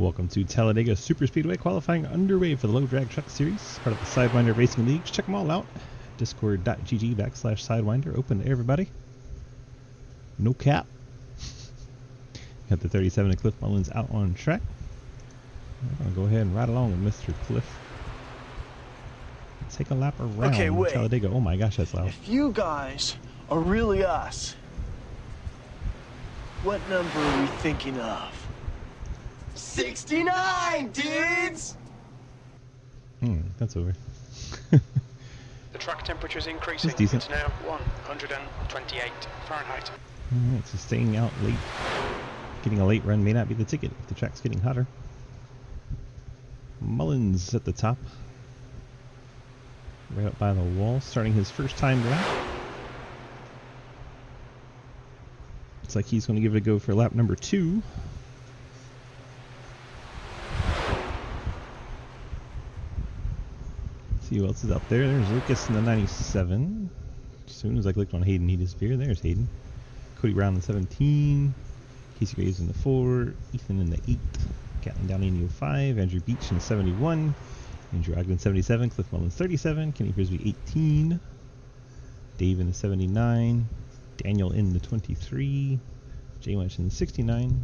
Welcome to Talladega Superspeedway qualifying underway for the Low Drag Truck Series, part of the Sidewinder Racing Leagues. Check them all out. Discord.gg/Sidewinder, open to everybody. No cap. Got the 37 of Cliff Mullins out on track. I'm going to go ahead and ride along with Mr. Cliff. Take a lap around Talladega. Oh my gosh, that's loud. If you guys are really us, what number are we thinking of? 69, dudes! That's over. The track temperature is increasing. It's decent. It's now 128 Fahrenheit. Alright, so staying out late, getting a late run may not be the ticket if the track's getting hotter. Mullins at the top. Right up by the wall, starting his first time lap. Looks like he's going to give it a go for lap number 2. See who else is up there. There's Lucas in the 97. As soon as I clicked on Hayden, he disappeared. There's Hayden. Cody Brown in the 17. Casey Graves in the 4. Ethan in the 8. Gatlin Downey in the 05. Andrew Beach in 71. Andrew Ogden 77. Cliff Mullins 37. Kenny Frisbee 18. Dave in the 79. Daniel in the 23. Jay Munch in the 69.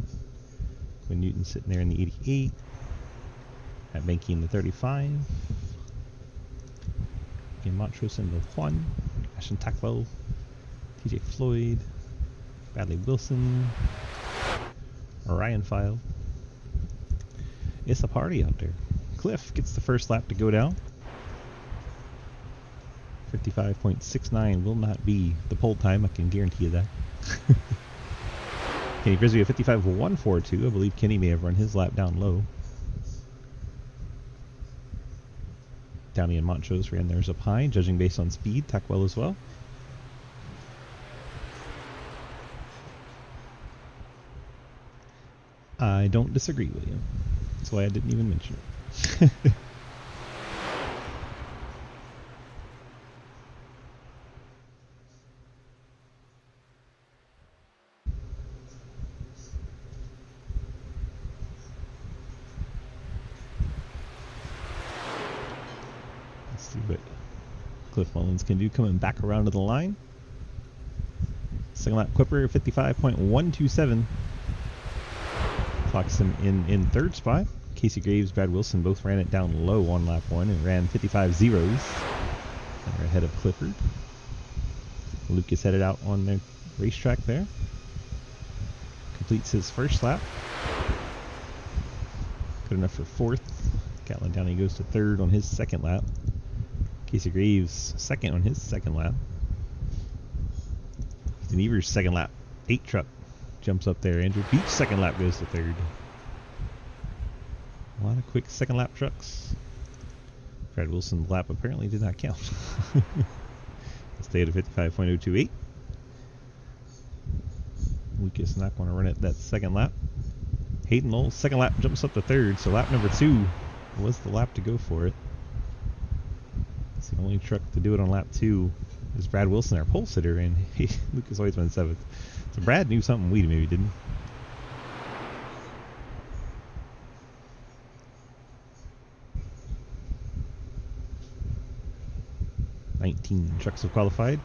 Quinn Newton sitting there in the 88. Matt Banky in the 35. Again, Montrose in the 1. Ashton Tackwell. TJ Floyd. Bradley Wilson. Ryan File. It's a party out there. Cliff gets the first lap to go down. 55.69 will not be the pole time, I can guarantee you that. Kenny Frisbee at 55.142. I believe Kenny may have run his lap down low. Downey and Montrose ran theirs up high, judging based on speed. Tackwell as well. I don't disagree, William. That's why I didn't even mention it. Let's see what Cliff Mullins can do coming back around to the line. Second lap Quipper 55.127. Clocks him in third spot. Casey Graves, Brad Wilson both ran it down low on lap 1 and ran 55 zeros. They're ahead of Clifford. Lucas headed out on the racetrack there. Completes his first lap. Good enough for fourth. Gatlin Downey goes to third on his second lap. Casey Graves second on his second lap. Ethan Evers second lap. 8 truck jumps up there. Andrew Beach second lap goes to third. A lot of quick second lap trucks. Brad Wilson's lap apparently did not count. Stayed at 55.028. Lucas not going to run it that second lap. Hayden Lowell second lap jumps up to third, so lap number 2 was the lap to go for it. It's the only truck to do it on lap 2 is Brad Wilson, our pole sitter, and Lucas always went 7th. So Brad knew something we maybe didn't. Trucks have qualified.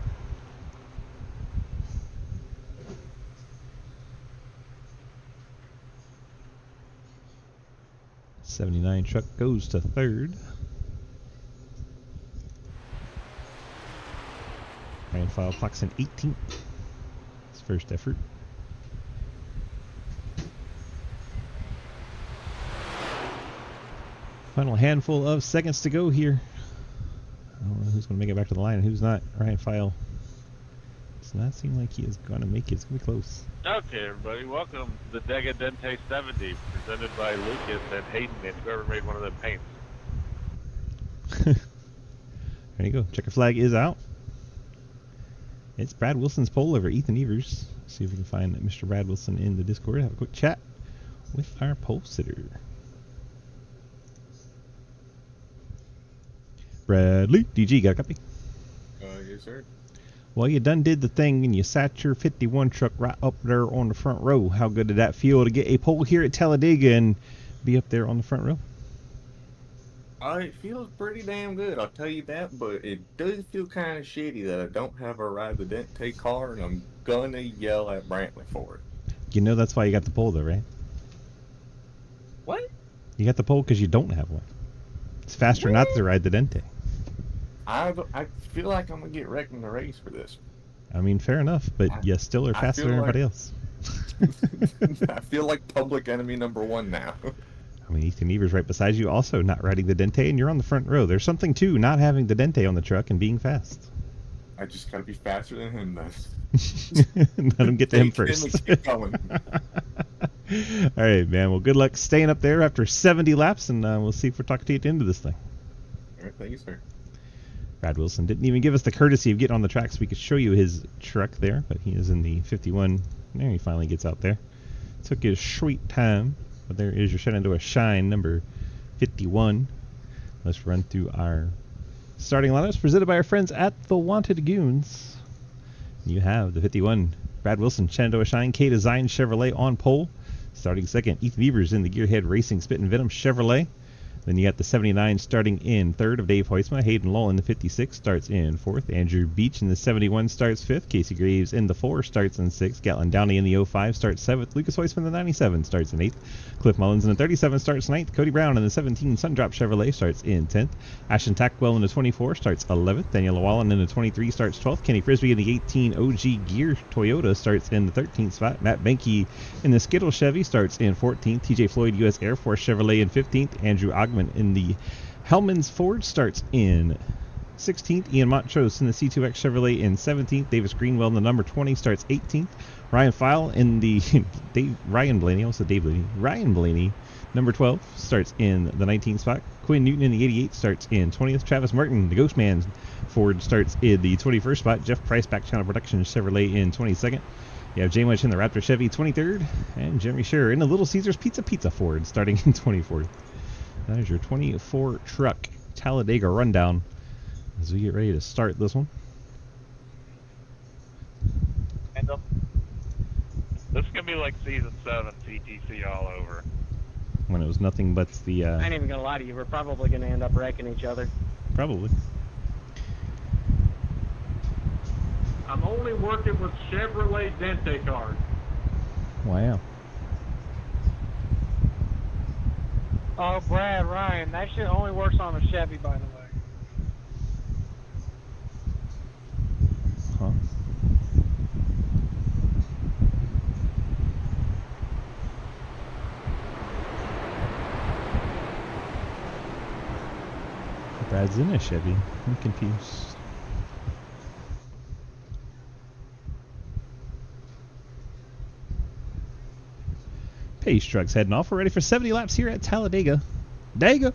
'79 truck goes to third. Ryan File clocks in 18th. His first effort. Final handful of seconds to go here. I don't know who's going to make it back to the line and who's not. Ryan File does not seem like he is going to make it. It's going to be close. Okay, everybody. Welcome to the Decadente 70, presented by Lucas and Hayden and whoever made one of them paints. There you go. Checker flag is out. It's Brad Wilson's pole over Ethan Evers. See if we can find Mr. Brad Wilson in the Discord. Have a quick chat with our pole sitter. Bradley, DG, got a copy? Yes, sir. Well, you done did the thing and you sat your 51 truck right up there on the front row. How good did that feel to get a pole here at Talladega and be up there on the front row? It feels pretty damn good, I'll tell you that, but it does feel kind of shitty that I don't have a ride the Dente car, and I'm gonna yell at Brantley for it. You know that's why you got the pole, though, right? What? You got the pole because you don't have one. It's faster not to ride the Dente. I feel like I'm gonna get wrecked in the race for this. I mean, fair enough, but you still are faster than everybody else. I feel like public enemy #1 now. I mean, Ethan Evers right beside you, also not riding the Dente, and you're on the front row. There's something to not having the Dente on the truck and being fast. I just gotta be faster than him then. Let him get to him Take first. and keep going. All right, man. Well, good luck staying up there after 70 laps, and we'll see if we're talking to you at the end of this thing. All right, thank you, sir. Brad Wilson didn't even give us the courtesy of getting on the track so we could show you his truck there, but he is in the 51. There he finally gets out there. Took his sweet time, but there is your Shenandoah Shine number 51. Let's run through our starting lineups presented by our friends at the Wanted Goons. You have the 51, Brad Wilson, Shenandoah Shine, K Design Chevrolet on pole. Starting second, Ethan Evers in the Gearhead Racing Spit and Venom Chevrolet. Then you got the 79 starting in third of Dave Huisma. Hayden Lull in the 56 starts in fourth. Andrew Beach in the 71 starts fifth. Casey Graves in the 4 starts in sixth. Gatlin Downey in the 05 starts seventh. Lucas Huisman in the 97 starts in eighth. Cliff Mullins in the 37 starts ninth. Cody Brown in the 17 Sundrop Chevrolet starts in 10th. Ashton Tackwell in the 24 starts 11th. Daniel Llewellyn in the 23 starts 12th. Kenny Frisbee in the 18 OG Gear Toyota starts in the 13th spot. Matt Benke in the Skittle Chevy starts in 14th. TJ Floyd U.S. Air Force Chevrolet in 15th. Andrew Ogman in the Hellman's Ford starts in 16th. Ian Montrose in the C2X Chevrolet in 17th. Davis Greenwell in the number 20 starts 18th. Ryan File in the Ryan Blaney number 12 starts in the 19th spot. Quinn Newton in the 88 starts in 20th. Travis Martin, the Ghost Man Ford, starts in the 21st spot. Jeff Price, Back Channel Productions Chevrolet in 22nd. You have Jay Much in the Raptor Chevy 23rd, and Jeremy Scherer in the Little Caesars Pizza Ford starting in 24th. That is your 24 truck Talladega rundown as we get ready to start this one. And this is going to be like Season 7 CTC all over. When it was nothing but the... I ain't even going to lie to you. We're probably going to end up wrecking each other. Probably. I'm only working with Chevrolet Dente cars. Wow. Oh, Brad, Ryan, that shit only works on a Chevy, by the way. Huh? Brad's in a Chevy. I'm confused. Pace trucks heading off. We're ready for 70 laps here at Talladega. Dega!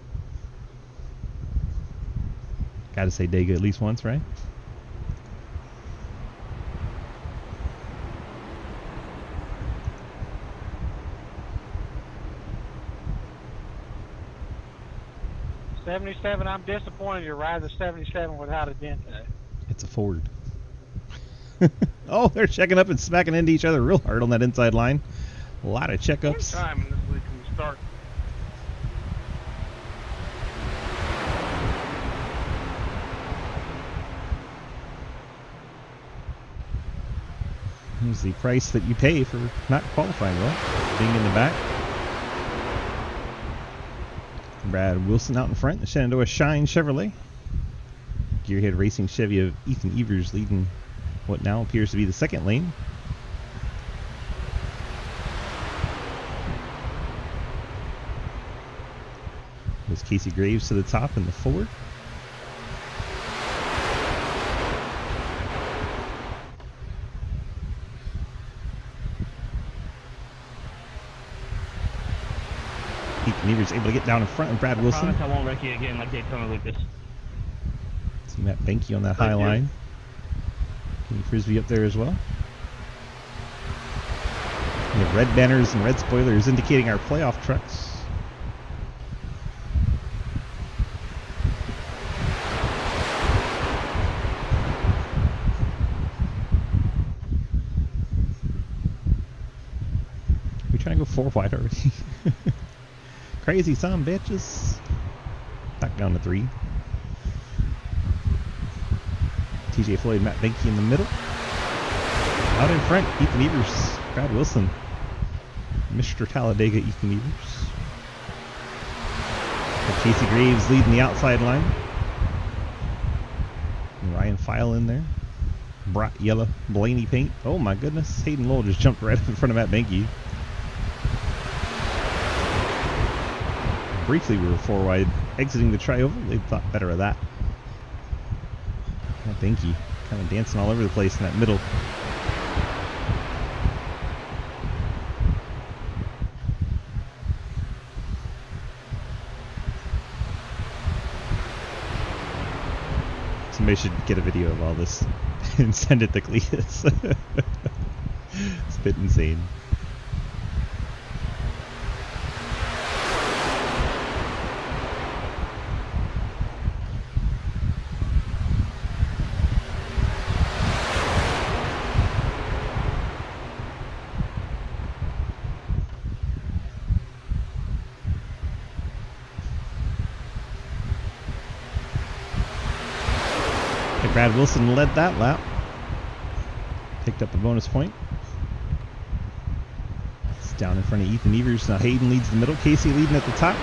Gotta say Dega at least once, right? '77, I'm disappointed you ride the 77 without a Dente. It's a Ford. Oh, they're checking up and smacking into each other real hard on that inside line. A lot of checkups. What time in this week can we start? Here's the price that you pay for not qualifying well, being in the back. Brad Wilson out in front, the Shenandoah Shine Chevrolet. Gearhead Racing Chevy of Ethan Evers leading what now appears to be the second lane. There's Casey Graves to the top in the Ford. Ethan Evers able to get down in front of Brad Wilson. I promise I won't wreck you again like Daytona Lucas. See Matt Benke on that high line. Kenny Frisbee up there as well. We have red banners and red spoilers indicating our playoff trucks. We trying to go 4 wide already. crazy some bitches. Back down to 3. TJ Floyd, Matt Benke in the middle. Out in front, Ethan Evers, Brad Wilson, Mr. Talladega, Ethan Evers. Got Casey Graves leading the outside line. And Ryan File in there. Bright yellow Blaney paint. Oh my goodness, Hayden Lowell just jumped right up in front of Matt Benke. Briefly we were 4 wide exiting the trioval. They thought better of that. Matt Benke kind of dancing all over the place in that middle. Somebody should get a video of all this and send it to Cletus. It's a bit insane. Brad Wilson led that lap. Picked up a bonus point. It's down in front of Ethan Evers. Now Hayden leads the middle. Casey leading at the top.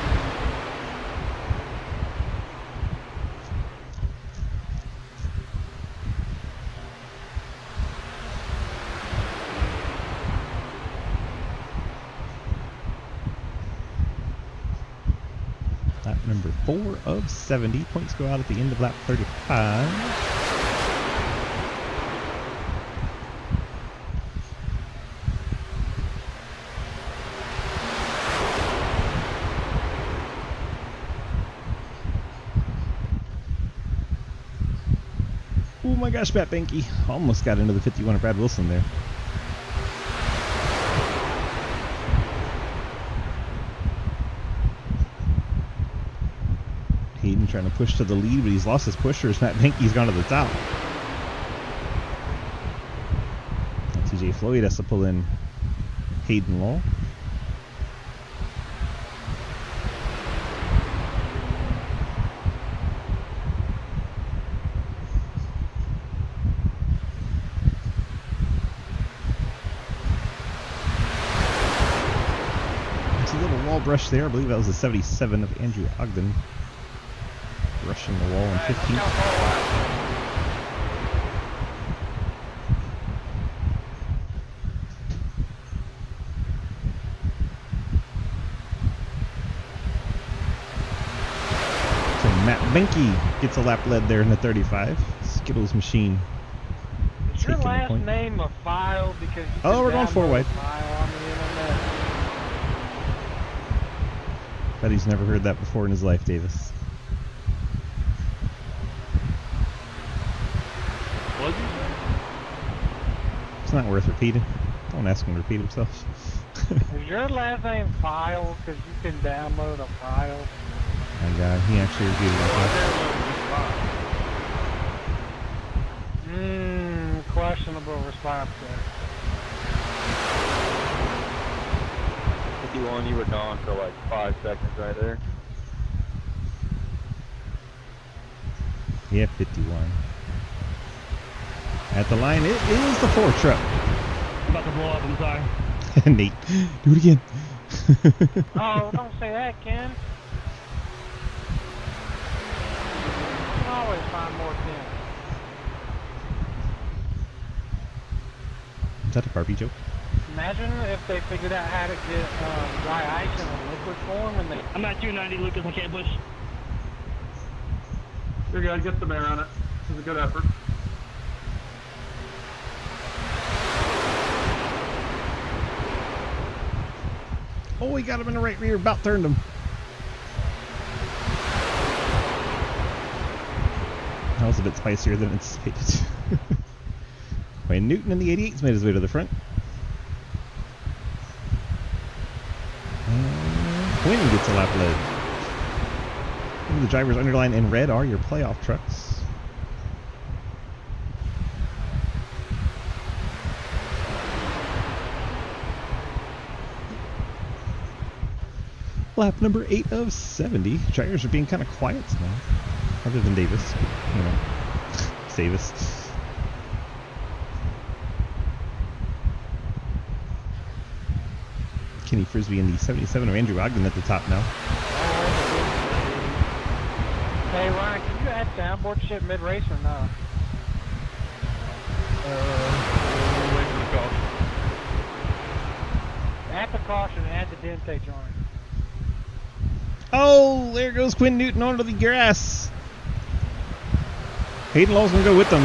Lap number 4 of 70. Points go out at the end of lap 35. Oh my gosh, Matt Benke almost got into the 51 of Brad Wilson there. Hayden trying to push to the lead, but he's lost his pushers. Matt Benke's gone to the top. TJ Floyd has to pull in Hayden Law. Brush there. I believe that was the 77 of Andrew Ogden. Brushing the wall in 15. So Matt Benke gets a lap led there in the 35. Skittles machine. Is your last name a file? Because you we're going 4 wide. File on the internet. Bet he's never heard that before in his life, Davis. What'd you say? It's not worth repeating. Don't ask him to repeat himself. Is your last name File? Because you can download a file. My God, he actually repeated himself. Questionable response there. 51, you were gone for like 5 seconds right there. Yeah, 51. At the line, it is the 4 truck. I'm about to blow up, I'm sorry. Nate, do it again. Oh, don't say that, Ken. You can always find more Ken. Is that a Barbie joke? Imagine if they figured out how to get dry ice in a liquid form and they... I'm at 290, Lucas, I can't push. You're good, get some air on it. This is a good effort. Oh, he got him in the right rear, about turned him. That was a bit spicier than anticipated. Wayne Newton in the 88's made his way to the front. Quinn gets a lap led. The drivers underlined in red are your playoff trucks. Lap number 8 of 70. Drivers are being kind of quiet tonight, other than Davis. You know, it's Davis. Kenny Frisbee in the 77 of Andrew Ogden at the top now. Hey Ryan, can you add soundboard shit mid-race or not? Add the caution and add the dente joint. Oh, there goes Quinn Newton onto the grass. Hayden Lowell's going to go with them.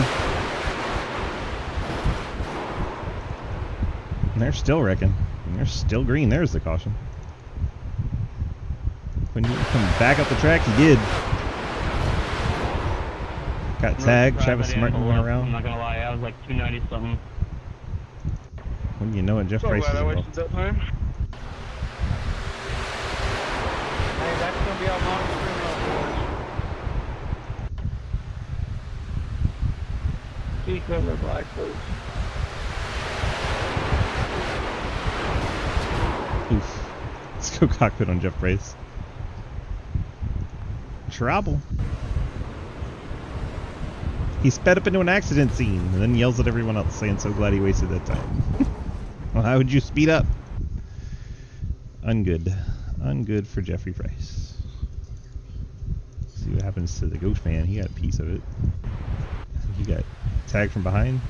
And they're still wrecking. And they're still green. There's the caution. Quinn Newton come back up the track. He did. Got tagged. Travis Martin went around. I'm not gonna lie, I was like 290 something. When you know it, Jeff Price is involved. that time. Hey, that's gonna be our longest stream of course. Cucumber black boots. Oof. Let's go cockpit on Jeff Price. Trouble. He sped up into an accident scene and then yells at everyone else saying, "So glad he wasted that time." Well, how would you speed up? Ungood. Ungood for Jeffrey Price. See what happens to the Ghost Man. He got a piece of it. He got tagged from behind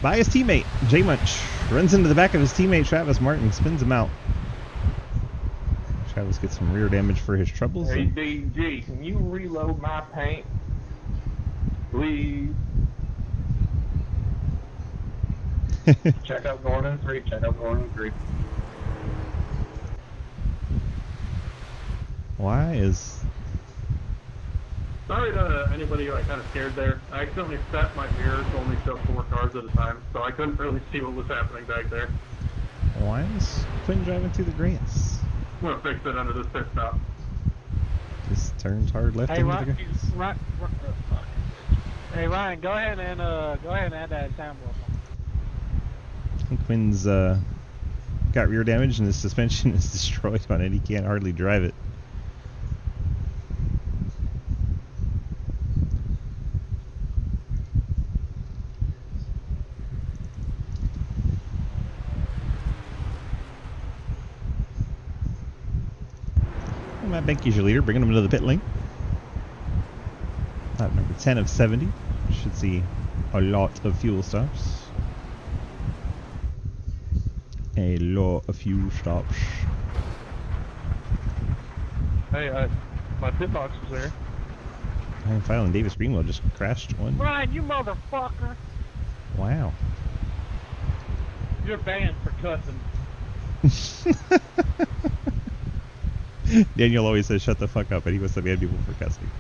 by his teammate. J Munch runs into the back of his teammate Travis Martin, spins him out. Travis gets some rear damage for his troubles. Hey, DG, can you reload my paint? Please. Check out Gordon 3. Check out Gordon 3. Why is... Sorry to anybody who I kind of scared there. I accidentally set my mirror to only show 4 cars at a time, so I couldn't really see what was happening back there. Why is Quinn driving through the grass? I'm gonna fix it under this pit stop. Just turns hard left Hey into the Ryan, grass. Hey Ryan, go ahead and add that soundboard. I think Quinn's got rear damage and his suspension is destroyed on it. He can't hardly drive it. Matt Benke's your leader, bringing him into the pit lane. Lap number 10 of 70. Should see a lot of fuel stops. A lot of fuel stops. Hey, my pit box was there. Ryan File and Davis Greenwell just crashed one. Ryan, you motherfucker! Wow. You're banned for cussing. Daniel always says shut the fuck up, and he must have banned people for cussing.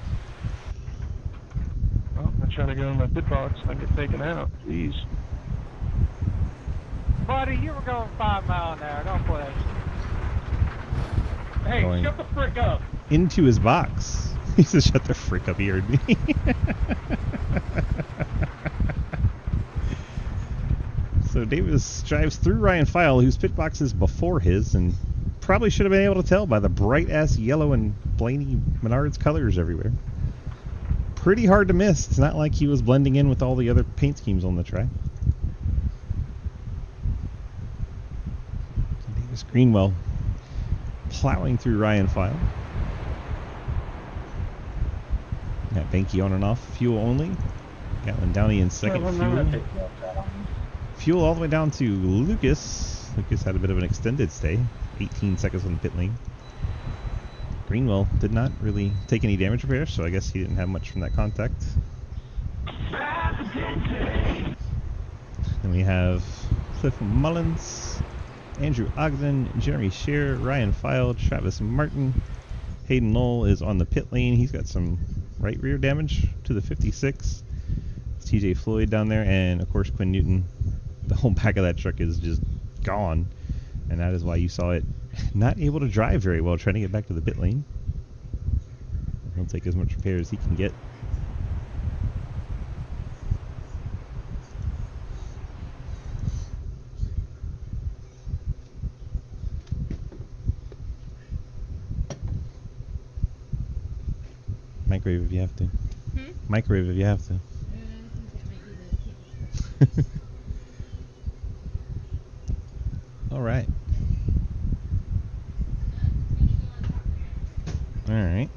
Oh, I'm trying to go in my pit box. I get taken out. Jeez. Buddy, you were going 5 miles an hour. Don't play. Hey, Going shut the frick up. into his box. He says shut the frick up, he heard me. So Davis drives through Ryan File, whose pit box is before his, and probably should have been able to tell by the bright-ass yellow and Blaney Menards colors everywhere. Pretty hard to miss. It's not like he was blending in with all the other paint schemes on the track. Davis Greenwell plowing through Ryan File. Got Benke on and off, fuel only. Gatlin Downey in second, fuel. Fuel all the way down to Lucas. Lucas had a bit of an extended stay. 18 seconds on the pit lane. Greenwell did not really take any damage repair, so I guess he didn't have much from that contact. Then we have Cliff Mullins, Andrew Ogden, Jeremy Scheer, Ryan File, Travis Martin. Hayden Lowell is on the pit lane. He's got some right rear damage to the 56. It's TJ Floyd down there, and of course Quinn Newton. The whole back of that truck is just gone, and that is why you saw it not able to drive very well trying to get back to the pit lane. He'll take as much repair as he can get. Microwave if you have to. Microwave if you have to. All right. All right.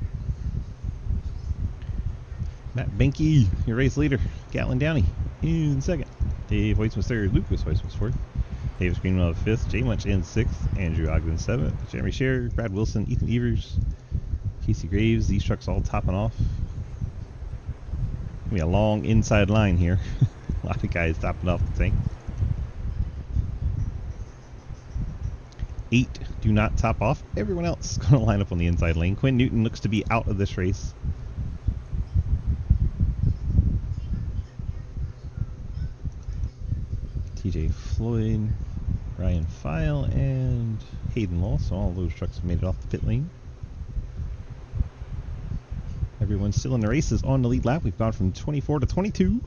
Matt Benke, your race leader. Gatlin Downey in second. Dave Weissman's third. Lucas Weissman's fourth. Davis Greenwell fifth. Jay Munch in sixth. Andrew Ogden seventh. Jeremy Scherer, Brad Wilson, Ethan Evers, Casey Graves. These trucks all topping off. Gonna be a long inside line here. A lot of guys topping off the tank. 8 do not top off. Everyone else is going to line up on the inside lane. Quinn Newton looks to be out of this race. TJ Floyd, Ryan File, and Hayden Law. So all those trucks have made it off the pit lane. Everyone's still in the races on the lead lap. We've gone from 24 to 22.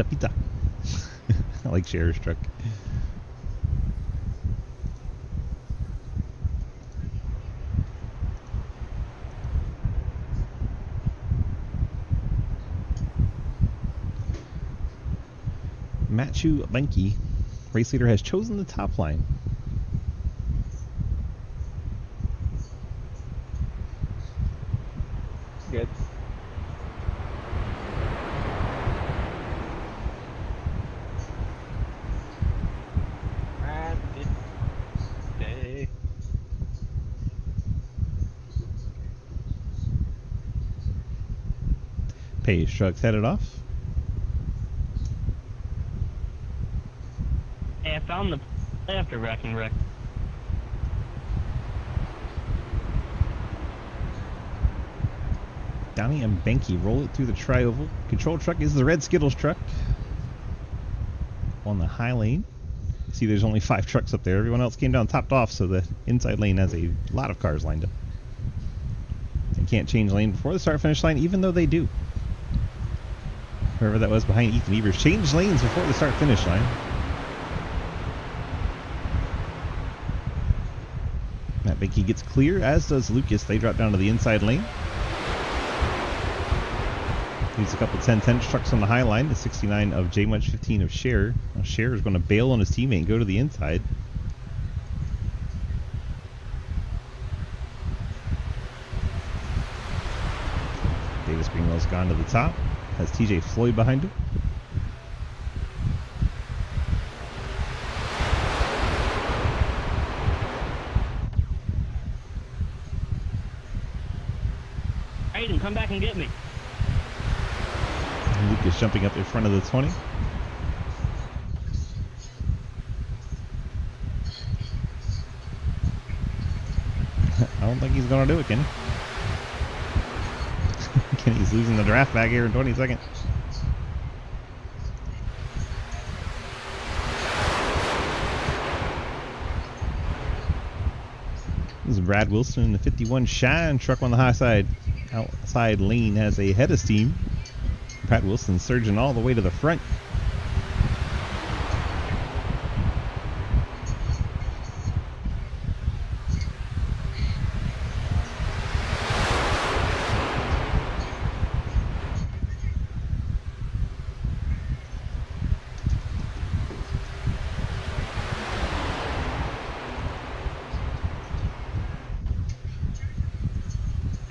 Pizza. I like Scherer's truck. Matthew Benke, race leader, has chosen the top line. Good. Page truck's headed off. Hey, I found the after wrecking wreck. Downey and Benke roll it through the tri-oval. Control truck is the red Skittles truck. On the high lane. See, there's only 5 trucks up there. Everyone else came down topped off, so the inside lane has a lot of cars lined up. And can't change lane before the start-finish line, even though they do. Whoever that was behind Ethan Evers changed lanes before the start-finish line. Matt Benke gets clear, as does Lucas. They drop down to the inside lane. Leaves a couple 10-10 trucks on the high line. The 69 of J Munch, 15 of Scherer. Now Scherer is going to bail on his teammate and go to the inside. Davis Greenwell's gone to the top. Has TJ Floyd behind him. Aiden, come back and get me. And Lucas jumping up in front of the 20. I don't think he's going to do it, Kenny. Kenny's losing the draft bag here in 20 seconds. This is Brad Wilson in the 51 Shine truck on the high side. Outside lane has a head of steam. Brad Wilson surging all the way to the front.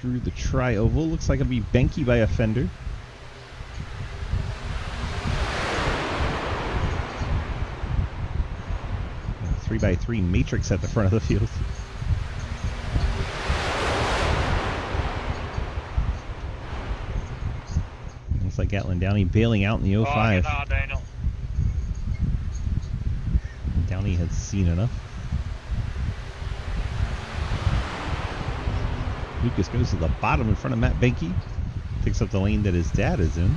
Through the tri-oval. Looks like it'll be Benke by a fender. A 3x3 matrix at the front of the field. Looks like Gatlin Downey bailing out in the 05. Oh, Daniel. Downey has seen enough. Lucas goes to the bottom in front of Matt Benke. Picks up the lane that his dad is in.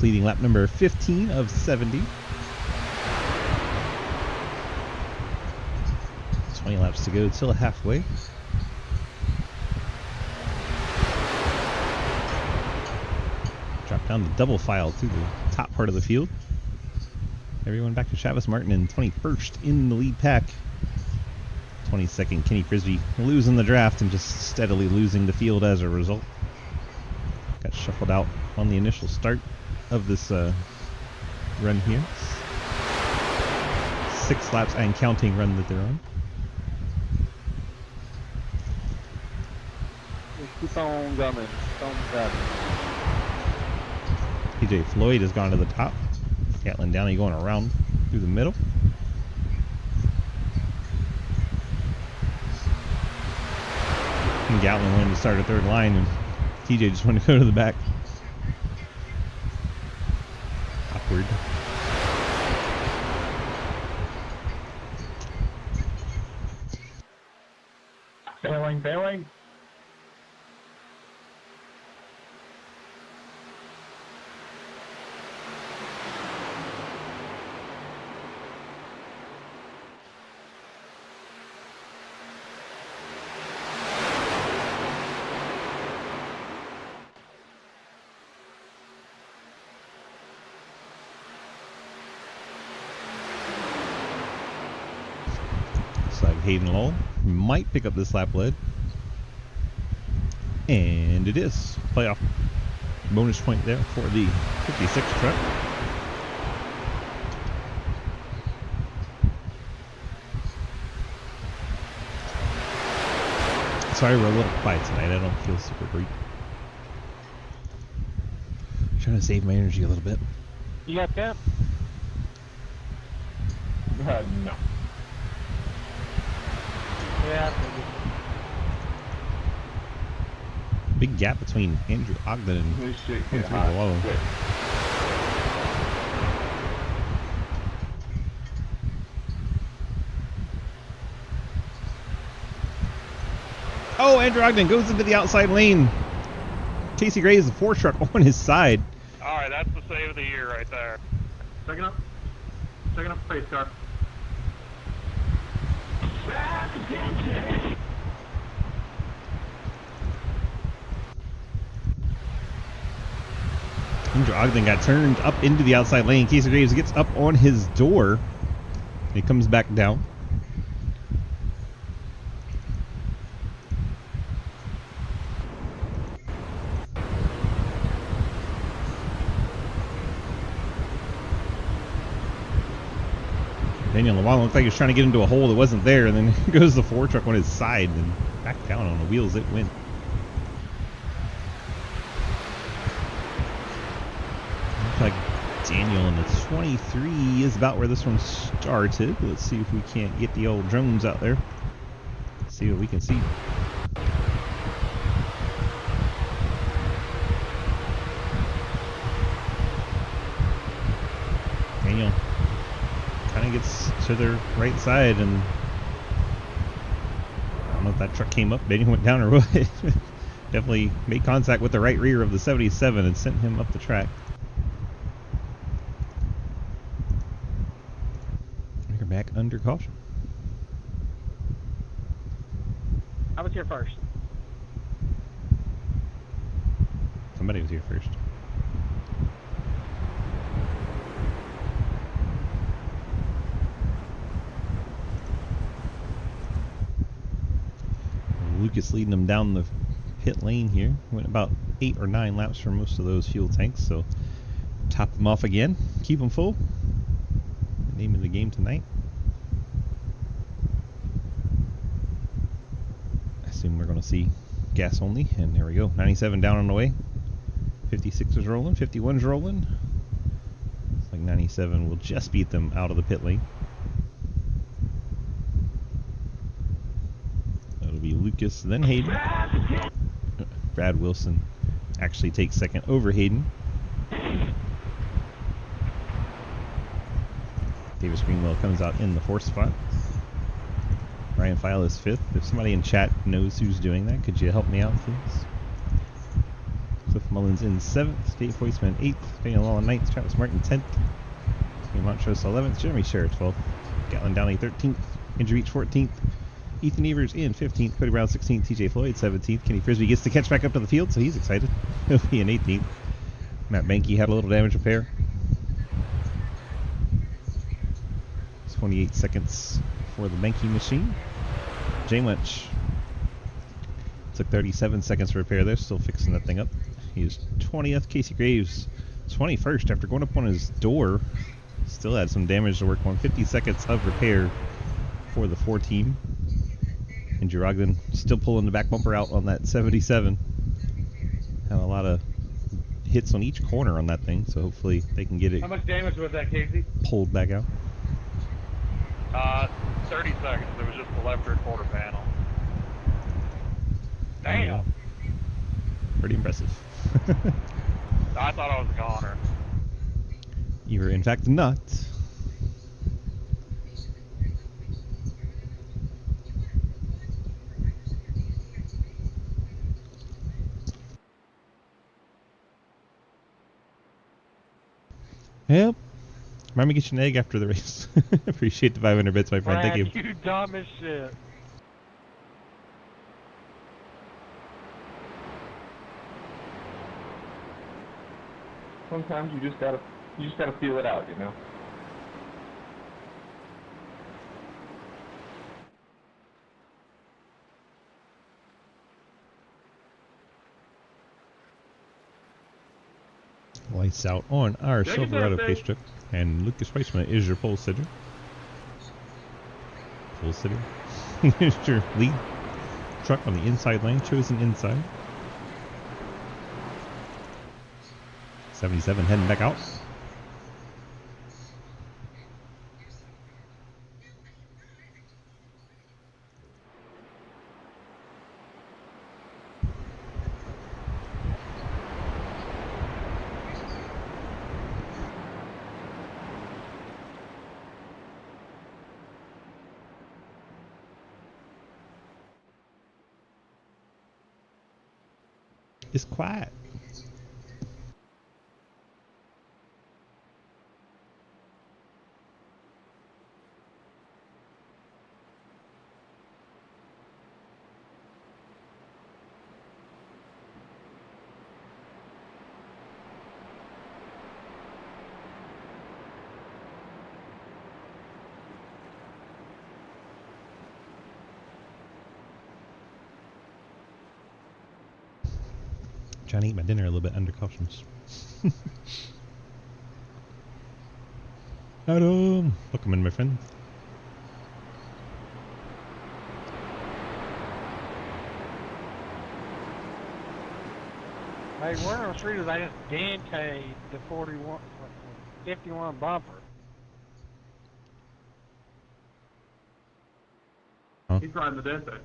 completing lap number 15 of 70. 20 laps to go till halfway. Drop down the double file to the top part of the field. Everyone back to Travis Martin in 21st in the lead pack. 22nd, Kenny Frisbee losing the draft and just steadily losing the field as a result. Got shuffled out on the initial start of this run here. 6 laps and counting run that they're on. Keep on coming. Keep on coming. PJ Floyd has gone to the top. Gatlin Downey going around through the middle. And Gatlin wanted to start a third line, and TJ just wanted to go to the back. Awkward. Bailing. Looks like Hayden Lowell might pick up this lap lead. And it is. Playoff bonus point there for the 56 truck. Sorry we're a little quiet tonight. I don't feel super great. Trying to save my energy a little bit. You got that? No. Yeah, I figured. Big gap between Andrew Ogden and This shit get 23 hot below. quick. Oh, Andrew Ogden goes into the outside lane. Casey Gray is the 4 truck on his side. All right, that's the save of the year right there. Second up pace car. Andrew Ogden got turned up into the outside lane. Casey Graves gets up on his door. He comes back down. Daniel LeWan looked like he was trying to get into a hole that wasn't there, and then goes the 4 truck on his side and back down on the wheels it went. Looks like Daniel in the 23 is about where this one started. Let's see if we can't get the old drones out there. See what we can see. Daniel kind of gets to their right side, and I don't know if that truck came up, Daniel went down or what. Definitely made contact with the right rear of the 77 and sent him up the track. We're back under caution. I was here first. Somebody was here first. Lucas leading them down the pit lane here. Went about 8 or 9 laps for most of those fuel tanks, so top them off again. Keep them full. Name of the game tonight. I assume we're going to see gas only, and there we go. 97 down on the way. 56 is rolling. 51's rolling. Looks like 97 will just beat them out of the pit lane. Be Lucas, then Hayden. Brad Wilson actually takes second over Hayden. Davis Greenwell comes out in the 4th spot. Ryan File is 5th. If somebody in chat knows who's doing that, could you help me out, please? Cliff Mullins in 7th. Dave Hoisman 8th. Daniel Law 9th. Travis Martin 10th. Ian Montrose 11th. Jeremy Sherritt 12th. Gatlin Downey 13th. Andrew Beach 14th. Ethan Evers in 15th. Cody Brown 16th. TJ Floyd 17th. Kenny Frisbee gets to catch back up to the field, so he's excited. He'll be in 18th. Matt Banky had a little damage repair. 28 seconds for the Banky machine. Jay Lynch took 37 seconds to repair there, still fixing that thing up. He's 20th. Casey Graves 21st after going up on his door. Still had some damage to work on. 50 seconds of repair for the 4 team. Andrew Ogden still pulling the back bumper out on that 77. Had a lot of hits on each corner on that thing, so hopefully they can get it. How much damage was that, Casey? Pulled back out. 30 seconds. It was just the left rear quarter panel. Damn. Yeah. Pretty impressive. I thought I was a goner. You were in fact not. Yep. Remind me to get you an egg after the race. Appreciate the 500 bits, my friend. Brad, Thank you. You dumb as shit. Sometimes you just gotta feel it out, you know. Lights out on our Silverado pace trip. And Lucas Weissman is your pole sitter. Pole sitter. Here's your lead truck on the inside lane, chosen inside. 77 heading back out. It's quiet. Trying to eat my dinner a little bit under cautions. Adam, welcome in, my friend. Hey, where on the street is I just dentate the 51 bumper? Huh? He's riding the Dente.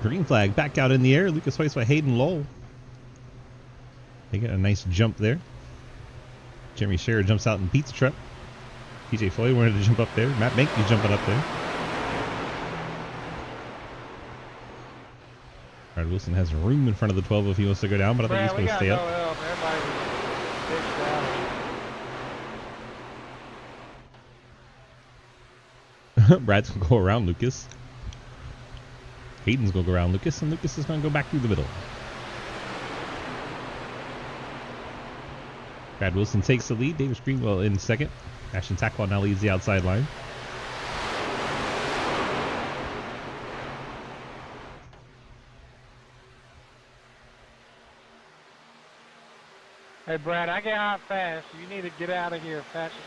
Green flag back out in the air. Lucas Weiss by Hayden Lowell. They get a nice jump there. Jeremy Sherritt jumps out and beats the truck. TJ Floyd wanted to jump up there. Matt Banky's jumping up there. Brad Wilson has room in front of the 12 if he wants to go down, but I think he's going to stay up. Brad's going to go around Lucas. Hayden's going to go around Lucas, and Lucas is going to go back through the middle. Brad Wilson takes the lead. Davis Greenwell in second. Ashton Tackwell now leads the outside line. Hey, Brad, I get out fast. You need to get out of here fast as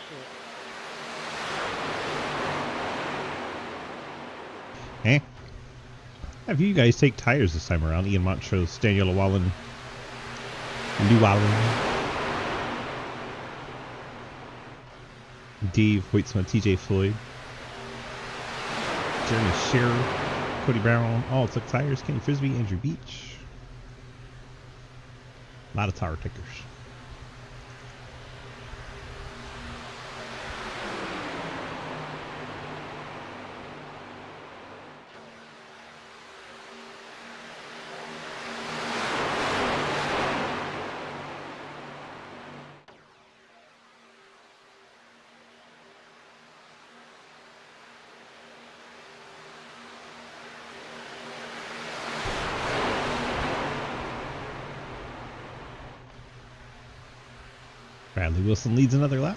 shit. Have you guys take tires this time around? Ian Montrose, Daniel Llewellyn. Dave Hoytsma, TJ Floyd, Jeremy Scherer, Cody Brown, all took tires. Kenny Frisbee, Andrew Beach. A lot of tire kickers. Bradley Wilson leads another lap.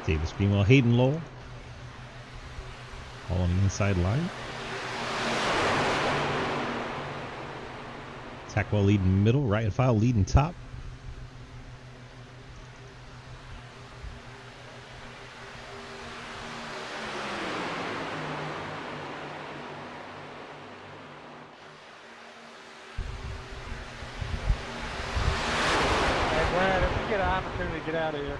Davis Greenwell, Hayden Lowell. All on the inside line. Tackwell leading middle, Ryan File leading top. Opportunity to get out of here.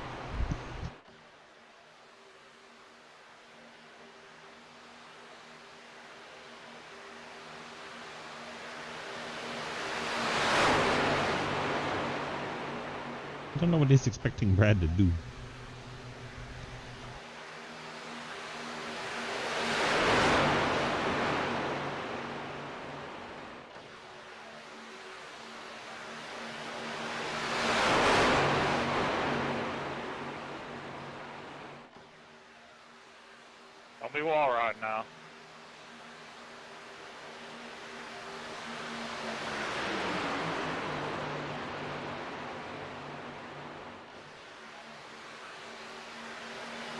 I don't know what he's expecting Brad to do. Don't be wall riding now.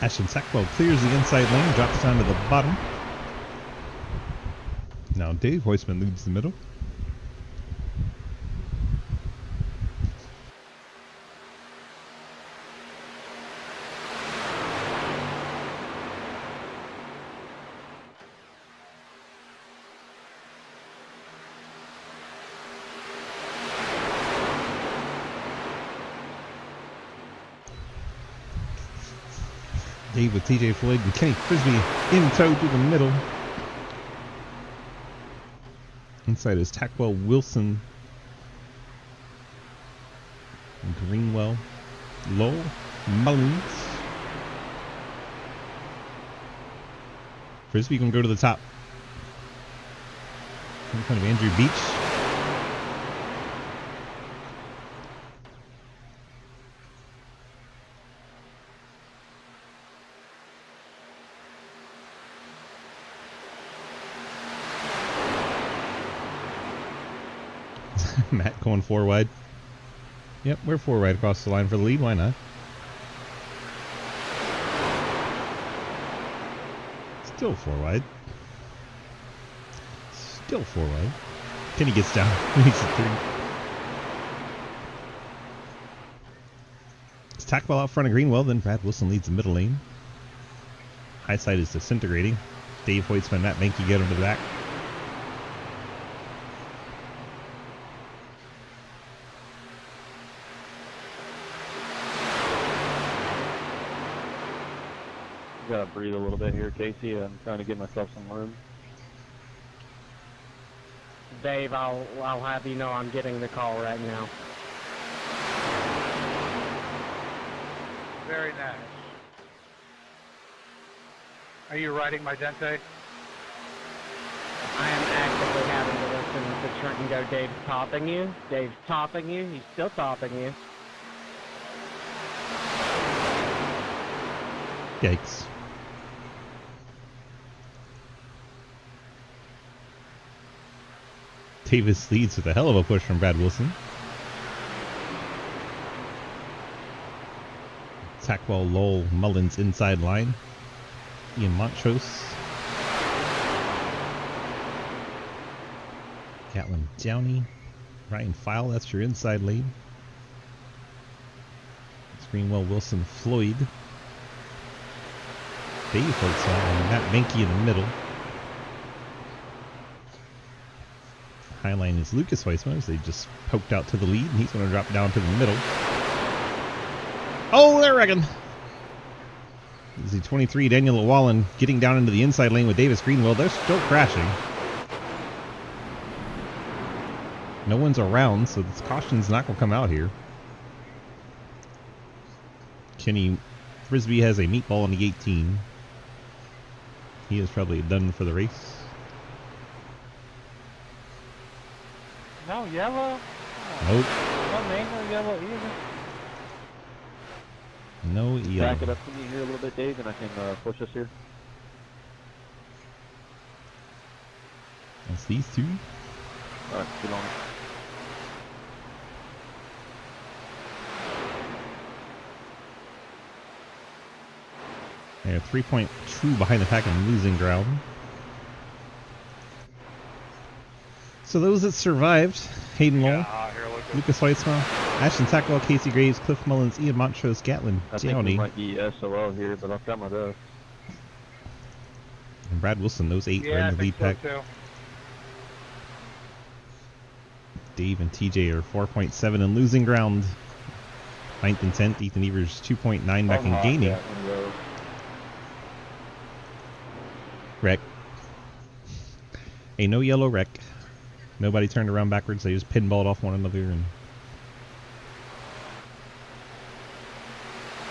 Ashton Sackwell clears the inside lane, drops down to the bottom. Now Dave Hoisman leads the middle. Dave with TJ Floyd and Kenny Frisbee in tow through the middle. Inside is Tackwell, Wilson, Greenwell, Lowell, Mullins. Frisbee can go to the top. In front of Andrew Beach. Matt going 4 wide. Yep, we're 4 wide across the line for the lead. Why not? Still 4 wide. Still 4 wide. Kenny gets down. He's at 3. It's Tackwell out front of Greenwell. Then Brad Wilson leads the middle lane. High side is disintegrating. Dave Hoytsman, Matt Menke get him to the back. Gotta breathe a little bit here, Casey. I'm trying to give myself some room. Dave, I'll have you know I'm getting the call right now. Very nice. Are you riding my Dente? I am actively having to listen to Trenton go, Dave's topping you. Dave's topping you. He's still topping you. Yikes. Davis leads with a hell of a push from Brad Wilson. Tackwell, Lowell, Mullins inside line. Ian Montrose. Gatlin Downey. Ryan File, that's your inside lane. It's Greenwell, Wilson, Floyd. Dave Hoytsma and Matt Menke in the middle. high line is Lucas Weissman, as they just poked out to the lead, and he's going to drop down to the middle. Oh, they're wrecking. This is the 23, Daniel Llewellyn, getting down into the inside lane with Davis Greenwell. They're still crashing. No one's around, so this caution's not going to come out here. Kenny Frisbee has a meatball in the 18. He is probably done for the race. No yellow? Nope. No name, no yellow either. No yellow. Back it up to me here a little bit, Dave, and I can push us here. That's these two. Alright, get on it. They're 3.2 behind the pack and losing ground. So those that survived, Hayden Lowell, Lucas Weitzman, Ashton Sackwell, Casey Graves, Cliff Mullins, Ian Montrose, Gatlin I think we Downey, might be SOL here, but I'll try my best. and Brad Wilson. Those 8 are in the lead pack. Too. Dave and TJ are 4.7 and losing ground. 9th and 10th. Ethan Evers 2.9 back and gaining. Wreck. A no yellow wreck. Nobody turned around backwards. They just pinballed off one another, and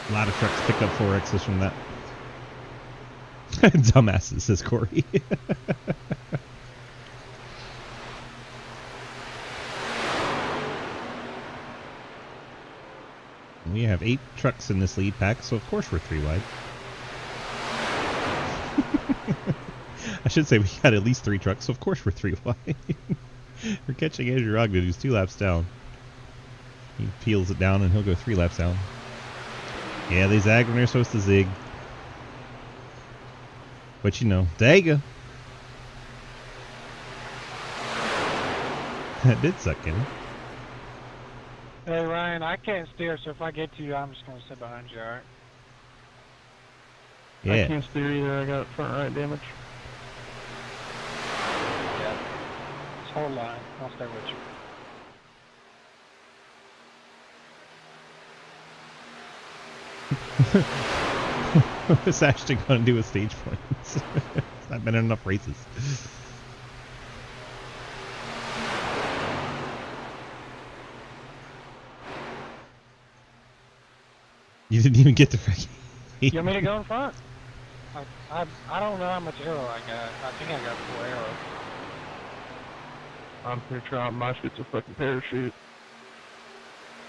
a lot of trucks picked up 4Xs from that. Dumbasses, says Corey. We have 8 trucks in this lead pack, so of course we're 3 wide. I should say we had at least 3 trucks, so of course we're 3 wide. We're catching Andrew Ogden, who's 2 laps down. He peels it down and he'll go 3 laps down. Yeah, they zag when they're supposed to zig. But you know, Dega. That did suck in. Hey Ryan, I can't steer, so if I get to you, I'm just going to sit behind you, alright? Yeah. I can't steer either, I got front right damage. Yeah. Just hold line, I'll stay with you. What's Ashton going to do with stage points? It's not been enough races. You didn't even get the freaking. You want me to go in front? I don't know how much arrow I got. I think I got 4 arrows. I'm pretty sure my shit's a fucking parachute.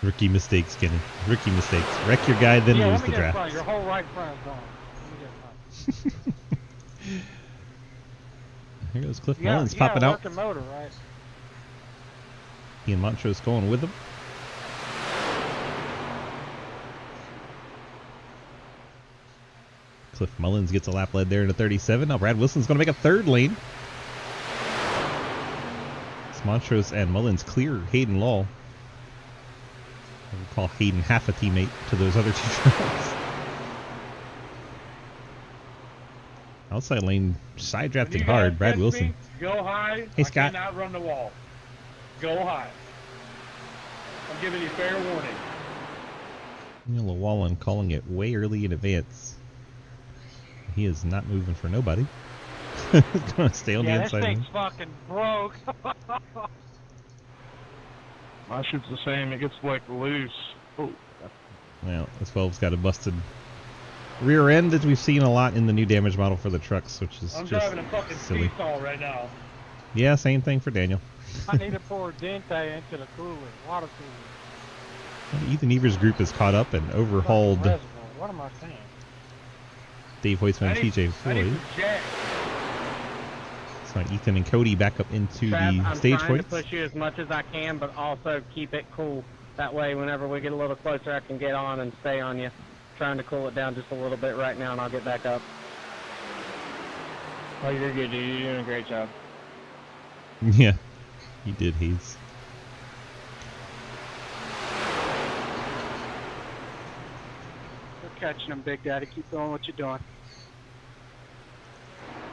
Rookie mistakes, Kenny. Rookie mistakes. Wreck your guy, then lose the draft. Front. Your whole right front is gone. Let me get front. Here goes Cliff Mullins popping out. Motor, right? Ian Montrose going with him. Cliff Mullins gets a lap lead there in a 37. Now Brad Wilson's going to make a 3rd lane. It's Montrose and Mullins clear Hayden Law. I would call Hayden half a teammate to those other 2 trucks. Outside lane side drafting hard. Brad Wilson. Go high. Hey, Scott. I cannot run the wall. Go high. I'm giving you fair warning. Daniel Llewellyn calling it way early in advance. He is not moving for nobody. He's going to stay on the inside. Yeah, this thing's fucking broke. My shit's the same, it gets like loose. Oh. Well, the 12's got a busted rear end that we've seen a lot in the new damage model for the trucks, which is I'm just driving a fucking silly. seesaw right now. Yeah, same thing for Daniel. I need to pour Dente into the cooler, water cooler. Ethan Evers' group is caught up and overhauled What am I saying? Dave Hoytsman and TJ Floyd. So Ethan and Cody back up into the stage I'm trying points. to push you as much as I can, but also keep it cool. That way, whenever we get a little closer, I can get on and stay on you. Trying to cool it down just a little bit right now, and I'll get back up. Oh, you're good, dude. You're doing a great job. Yeah, he did, Hayes. We're catching them, Big Daddy. Keep doing what you're doing.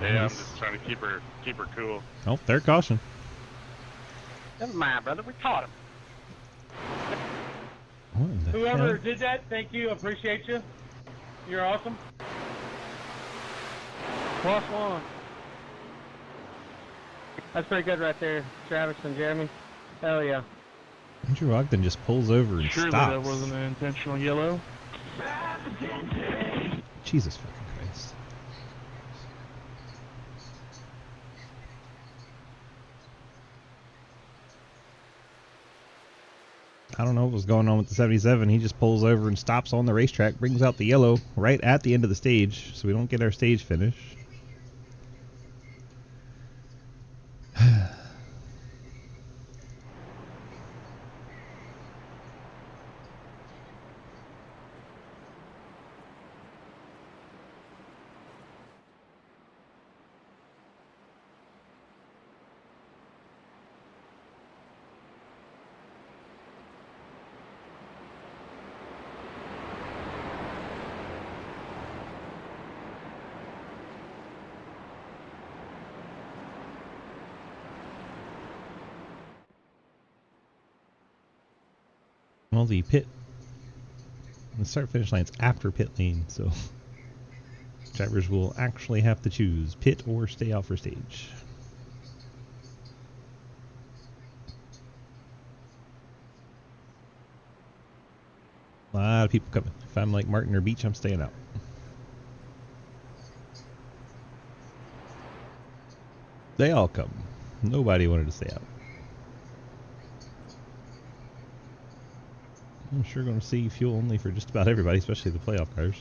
Yeah, I'm just trying to keep her cool. Oh, third caution. Never mind, brother. We caught him. What in the Whoever hell? did that, thank you. Appreciate you. You're awesome. +1. That's pretty good right there, Travis and Jeremy. Hell yeah. Andrew Ogden just pulls over and Surely stops. that wasn't an intentional yellow. Jesus fucking Christ. I don't know what was going on with the 77. He just pulls over and stops on the racetrack, brings out the yellow right at the end of the stage, so we don't get our stage finish. Well, the start finish line's after pit lane, so drivers will actually have to choose pit or stay out for stage. A lot of people coming. If I'm like Martin or Beach, I'm staying out. They all come. Nobody wanted to stay out. I'm sure going to see fuel only for just about everybody, especially the playoff cars.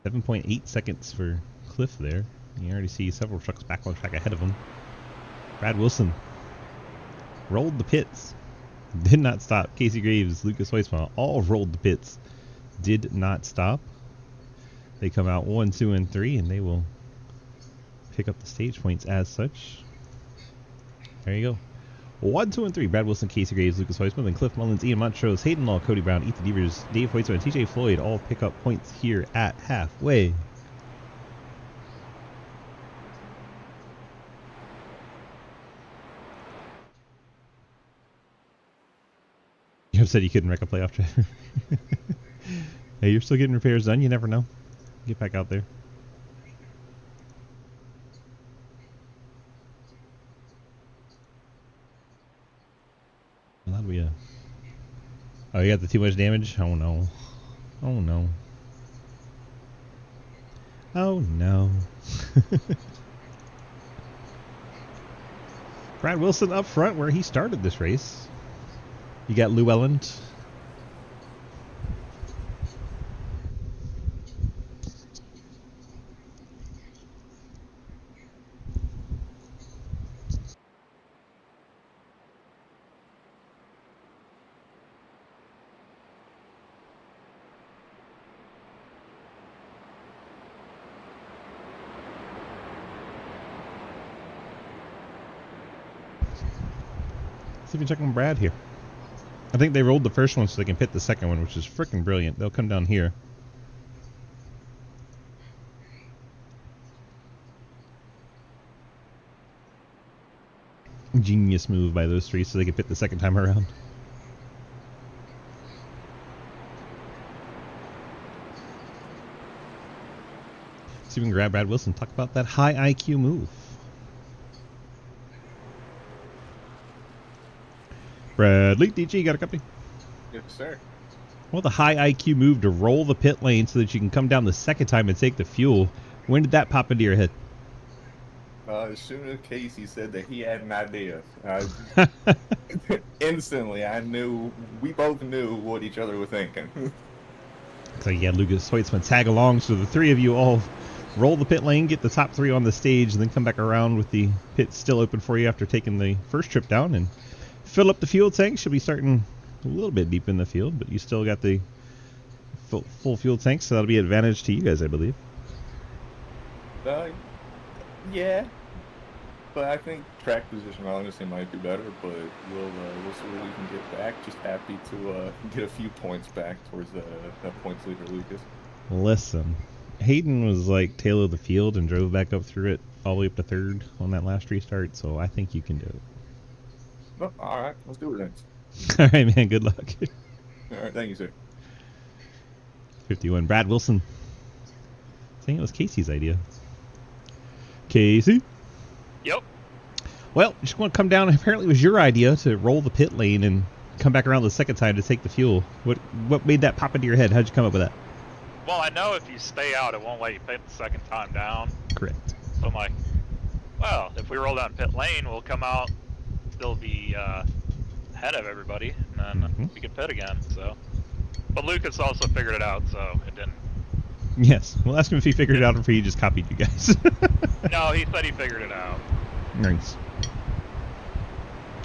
.8 seconds for Cliff there. You already see several trucks back on track ahead of him. Brad Wilson rolled the pits. Did not stop. Casey Graves, Lucas Hoisma all rolled the pits. Did not stop. They come out 1, 2, and 3, and they will pick up the stage points as such. There you go. 1, 2, and 3. Brad Wilson, Casey Graves, Lucas Hoisman, and Cliff Mullins, Ian Montrose, Hayden Law, Cody Brown, Ethan Devers, Dave Hoisman, and TJ Floyd all pick up points here at halfway. You said you couldn't wreck a playoff driver. Hey, you're still getting repairs done. You never know. Get back out there. That'll be a... Oh, you got the too much damage? Oh no. Oh no. Oh no. Brad Wilson up front where he started this race. You got Llewellyn. See if we can check on Brad here. I think they rolled the first one so they can pit the second one, which is freaking brilliant. They'll come down here. Genius move by those three so they can pit the second time around. See if we can grab Brad Wilson. Talk about that high IQ move. Bradley, DG, got a copy? Yes, sir. Well, the high IQ move to roll the pit lane so that you can come down the second time and take the fuel. When did that pop into your head? As soon as Casey said that he had an idea, instantly I knew, we both knew what each other were thinking. So yeah, Lucas Hoitzman tag along, so the three of you all roll the pit lane, get the top three on the stage, and then come back around with the pit still open for you after taking the first trip down and fill up the fuel tank. Should be starting a little bit deep in the field, but you still got the full fuel tank, so that'll be an advantage to you guys, I believe. Yeah. but I think track position honestly might be better. But we'll see what we can get back. Just happy to get a few points back towards that points leader, Lucas. Listen, Hayden was like tail of the field and drove back up through it all the way up to third on that last restart, so I think you can do it. Oh, all right, let's do it then. All right, man. Good luck. All right, thank you, sir. 51. Brad Wilson. Saying it was Casey's idea. Casey? Yep. Well, just want to come down. Apparently, it was your idea to roll the pit lane and come back around the second time to take the fuel. What made that pop into your head? How'd you come up with that? Well, I know if you stay out, it won't let you pit the second time down. Correct. So I'm like, well, if we roll down pit lane, we'll come out, still be ahead of everybody, and then we can pit again. So, but Lucas also figured it out, so it didn't. Yes. We'll ask him if he figured it out or if he just copied you guys. No, he said he figured it out. Nice.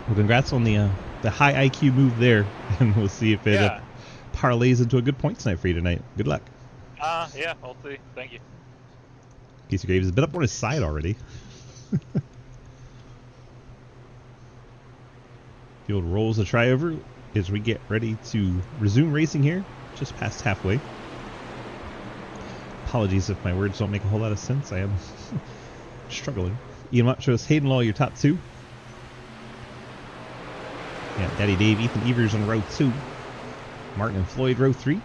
Well, congrats on the high IQ move there, and we'll see if it parlays into a good points night for you tonight. Good luck. Yeah, we'll see. Thank you. Casey Graves has been up on his side already. Field rolls a try over as we get ready to resume racing here, just past halfway. Apologies if my words don't make a whole lot of sense. I am struggling. Ian Montrose, Hayden Law, your top two. Yeah, Daddy Dave, Ethan Evers on row 2. Martin and Floyd, row 3.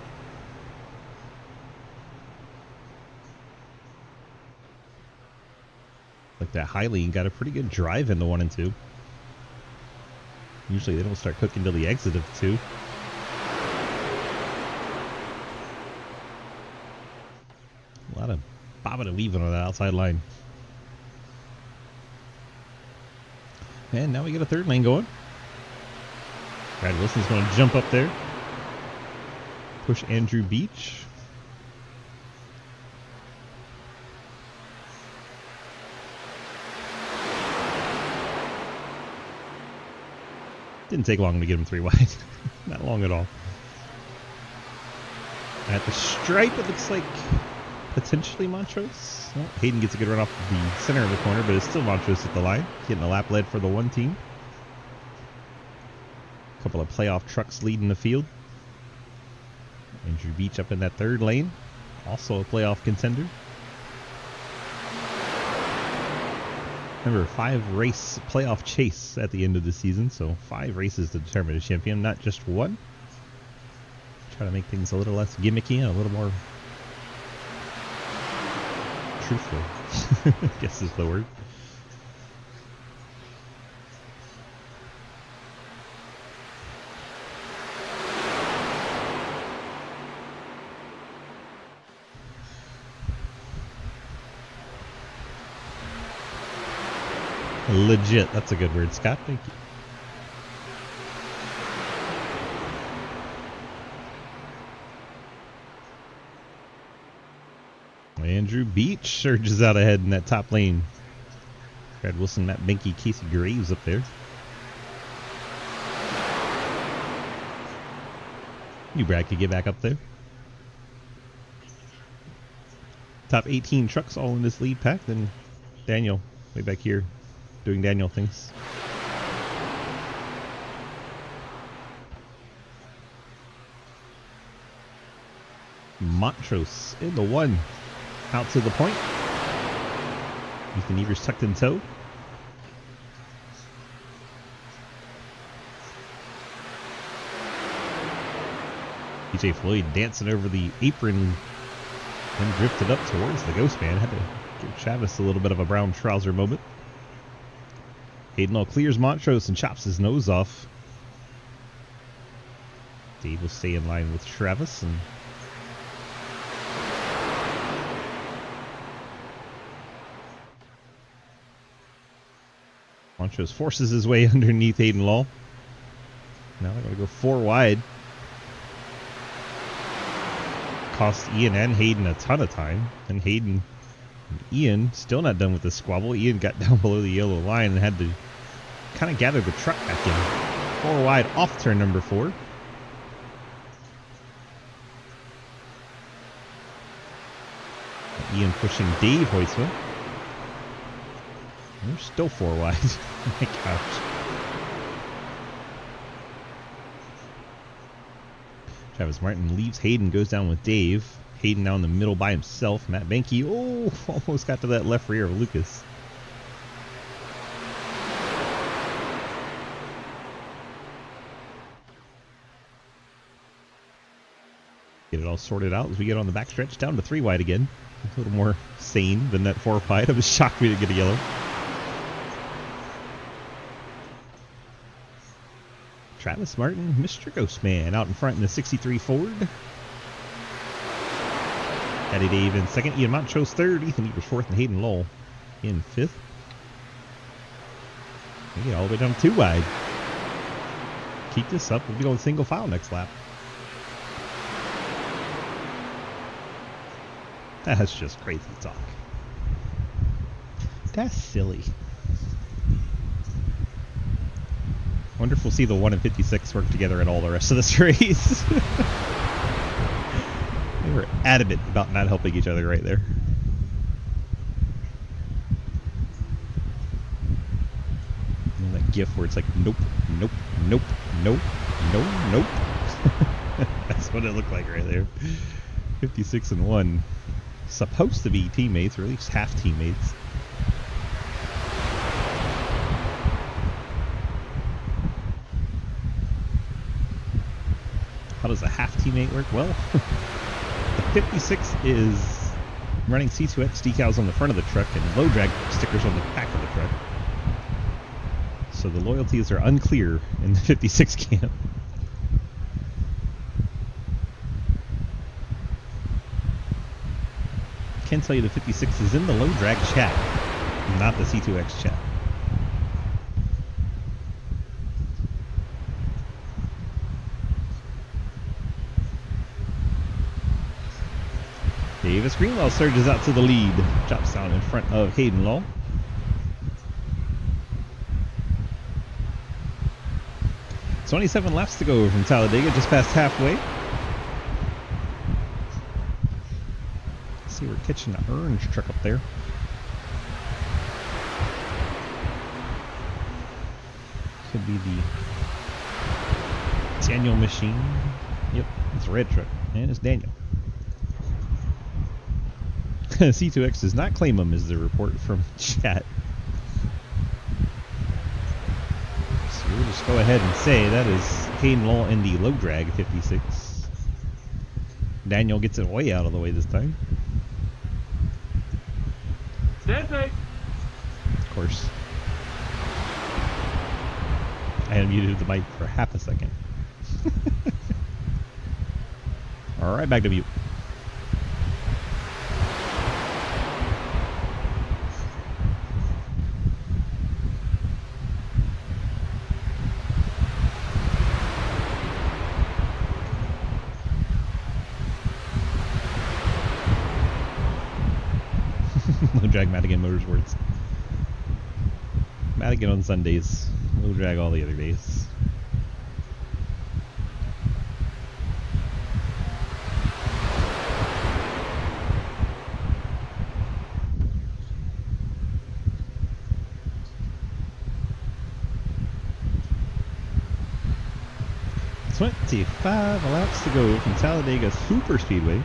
Like that Highline got a pretty good drive into 1 and 2. Usually they don't start cooking till the exit of 2. A lot of bobbing and weaving on that outside line. And now we get a third lane going. Brad Wilson's going to jump up there. Push Andrew Beach. Didn't take long to get him 3 wide. Not long at all. At the stripe, it looks like potentially Montrose. Well, Hayden gets a good run off the center of the corner, but it's still Montrose at the line. Getting a lap lead for the 1 team. A couple of playoff trucks leading the field. Andrew Beach up in that 3rd lane. Also a playoff contender. Remember, 5 race playoff chase at the end of the season, so 5 races to determine a champion, not just 1. Try to make things a little less gimmicky and a little more truthful, I guess is the word. Legit. That's a good word, Scott. Thank you. Andrew Beach surges out ahead in that top lane. Brad Wilson, Matt Benke, Casey Graves up there. You, Brad, could get back up there. Top 18 trucks all in this lead pack. Then Daniel, way back here, doing Daniel things. Montrose in the 1. Out to the point. Ethan Evers tucked in tow. PJ Floyd dancing over the apron and drifted up towards the Ghost Man. Had to give Travis a little bit of a brown trouser moment. Hayden all clears Montrose and chops his nose off. Dave will stay in line with Travis, and Montrose forces his way underneath Hayden Law. Now they're going to go 4 wide. Cost Ian and Hayden a ton of time. And Hayden and Ian still not done with the squabble. Ian got down below the yellow line and had to kind of gather the truck back in. 4 wide off turn number 4. Ian pushing Dave Hoisman. They're still 4 wide. Oh my gosh. Travis Martin leaves Hayden, goes down with Dave. Hayden now in the middle by himself. Matt Benke, almost got to that left rear of Lucas. Get it all sorted out as we get on the backstretch down to 3 wide again. A little more sane than that 4 wide. I was shocked we didn't get a yellow. Travis Martin, Mr. Ghostman, out in front in the 63 Ford. Eddie Dave in second. Ian Montrose third. Ethan Evers fourth. And Hayden Lowell in fifth. We get all the way down to 2 wide. Keep this up. We'll be going single file next lap. That's just crazy talk. That's silly. Wonder if we'll see the 1 and 56 work together in all the rest of this race. They were adamant about not helping each other right there. And that gif where it's like, nope, nope, nope, nope, nope, nope. That's what it looked like right there. 56 and 1. Supposed to be teammates, or at least half teammates. How does a half teammate work? Well, the 56 is running C2X decals on the front of the truck and low drag stickers on the back of the truck. So the loyalties are unclear in the 56 camp. I can tell you the 56 is in the low drag chat, not the C2X chat. Davis Greenwell surges out to the lead, drops down in front of Hayden Lowell. It's 27 laps to go from Talladega, just past halfway. See, we're catching an orange truck up there. Could be the Daniel machine. Yep, it's a red truck, and it's Daniel. C2X does not claim him, is the report from chat. So we'll just go ahead and say that is Hayden Lowell in the low drag 56. Daniel gets it way out of the way this time. Of course. I unmuted the mic for half a second. Alright, back to mute. Low drag Madigan Motorsports. Madigan on Sundays. Low drag all the other days. "25 laps to go from Talladega Superspeedway.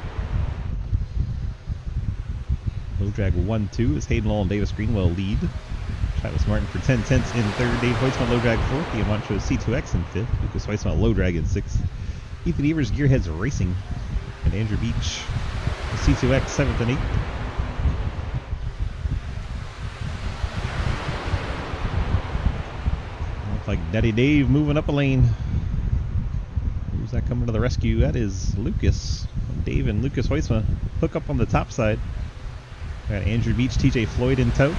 Low drag 1-2 as Hayden Lowell and Davis Greenwell lead. Travis Martin for 10 tenths in third. Dave Hoisman low drag fourth. Ian Montrose C2X in fifth. Lucas Hoisman low drag in sixth. Ethan Evers Gearheads Racing. And Andrew Beach C2X seventh and eighth. Looks like Daddy Dave moving up a lane. Who's that coming to the rescue? That is Lucas. Dave and Lucas Hoisman hook up on the top side. Got Andrew Beach, TJ Floyd in tow.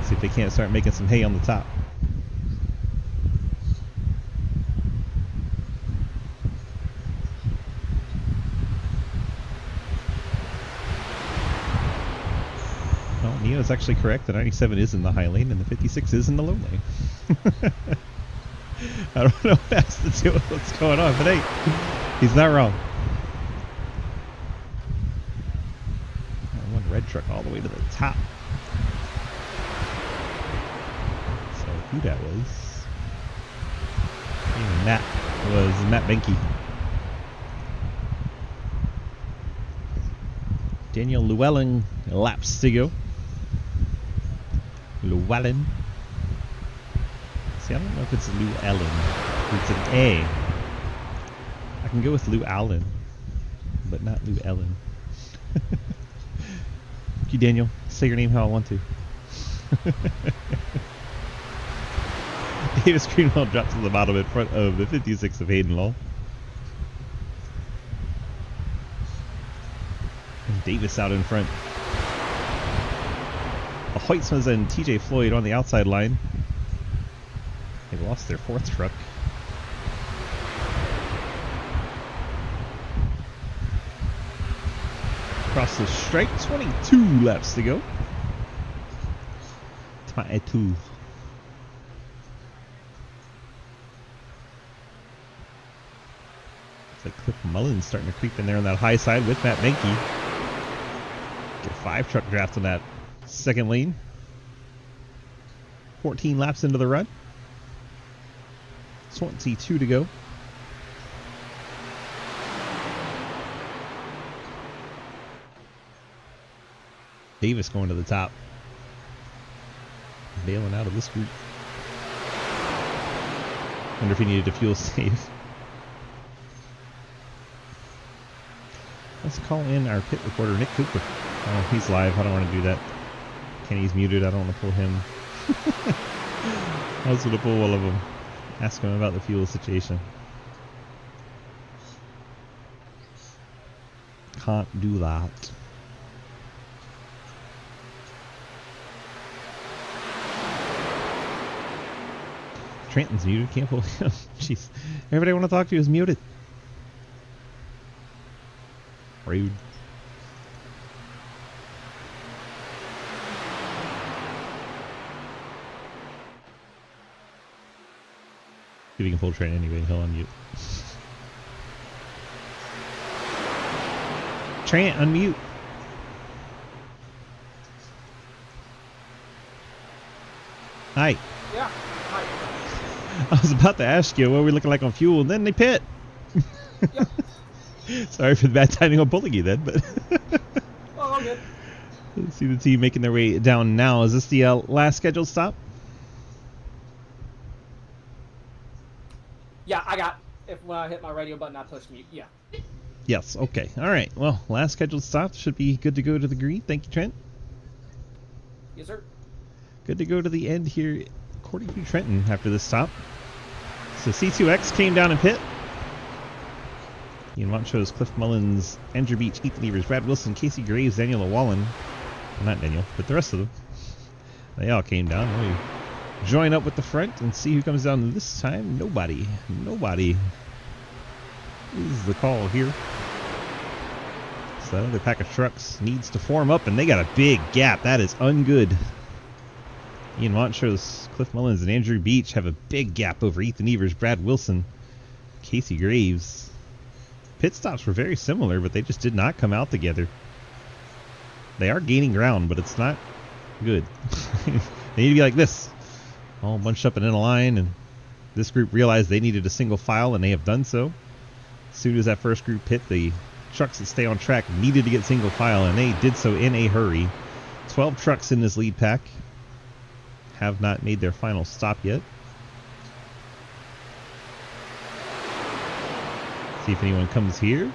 See if they can't start making some hay on the top. Well, Neo's actually correct. The 97 is in the high lane and the 56 is in the low lane. I don't know what has to do with what's going on, but hey, he's not wrong. One red truck all the way to the top. who that was. Matt was Matt Benke. Daniel Llewellyn laps to go. Llewellyn. See, I don't know if it's Llewellyn. It's an A. I can go with Llewellyn, but not Llewellyn. Thank you, Daniel. Say your name how I want to. Davis Greenwell drops to the bottom in front of the 56 of Hayden Law. And Davis out in front. The Hoytsmas and TJ Floyd on the outside line. They lost their fourth truck. Across the strike, 22 laps to go. 22. It's like Cliff Mullins starting to creep in there on that high side with Matt Benke. Get 5 truck draft on that second lane. 14 laps into the run. 22 to go. Davis going to the top. Bailing out of this group. Wonder if he needed a fuel save. Let's call in our pit reporter, Nick Cooper. Oh, he's live. I don't want to do that. Kenny's muted. I don't want to pull him. I was going to pull one of them. Ask him about the fuel situation. Can't do that. Trenton's muted. Can't pull him. Jeez. Everybody I want to talk to is muted. Rude. If you can pull Trent anyway, he'll unmute. Trent, unmute. Hi. Yeah. Hi. I was about to ask you what we're looking like on fuel, and then they pit. Yep. Sorry for the bad timing on pulling you then, but Oh, all good. let's see the team making their way down now. Is this the last scheduled stop? Yeah, I got. If when I hit my radio button, I push mute. Yeah. Yes. Okay. All right. Well, last scheduled stop should be good to go to the green. Thank you, Trent. Yes, sir. Good to go to the end here, according to Trenton, after this stop. So C2X came down and pit. Ian Montrose, Cliff Mullins, Andrew Beach, Ethan Evers, Brad Wilson, Casey Graves, Daniel Llewellyn. Well, not Daniel, but the rest of them. They all came down. We join up with the front and see who comes down this time. Nobody. Nobody. This is the call here. So that other pack of trucks needs to form up, and they got a big gap. That is ungood. Ian Montrose, Cliff Mullins, and Andrew Beach have a big gap over Ethan Evers, Brad Wilson, Casey Graves. Pit stops were very similar, but they just did not come out together. They are gaining ground, but it's not good. They need to be like this. All bunched up and in a line, and this group realized they needed a single file, and they have done so. As soon as that first group pit, the trucks that stay on track needed to get single file, and they did so in a hurry. 12 trucks in this lead pack have not made their final stop yet. See if anyone comes here.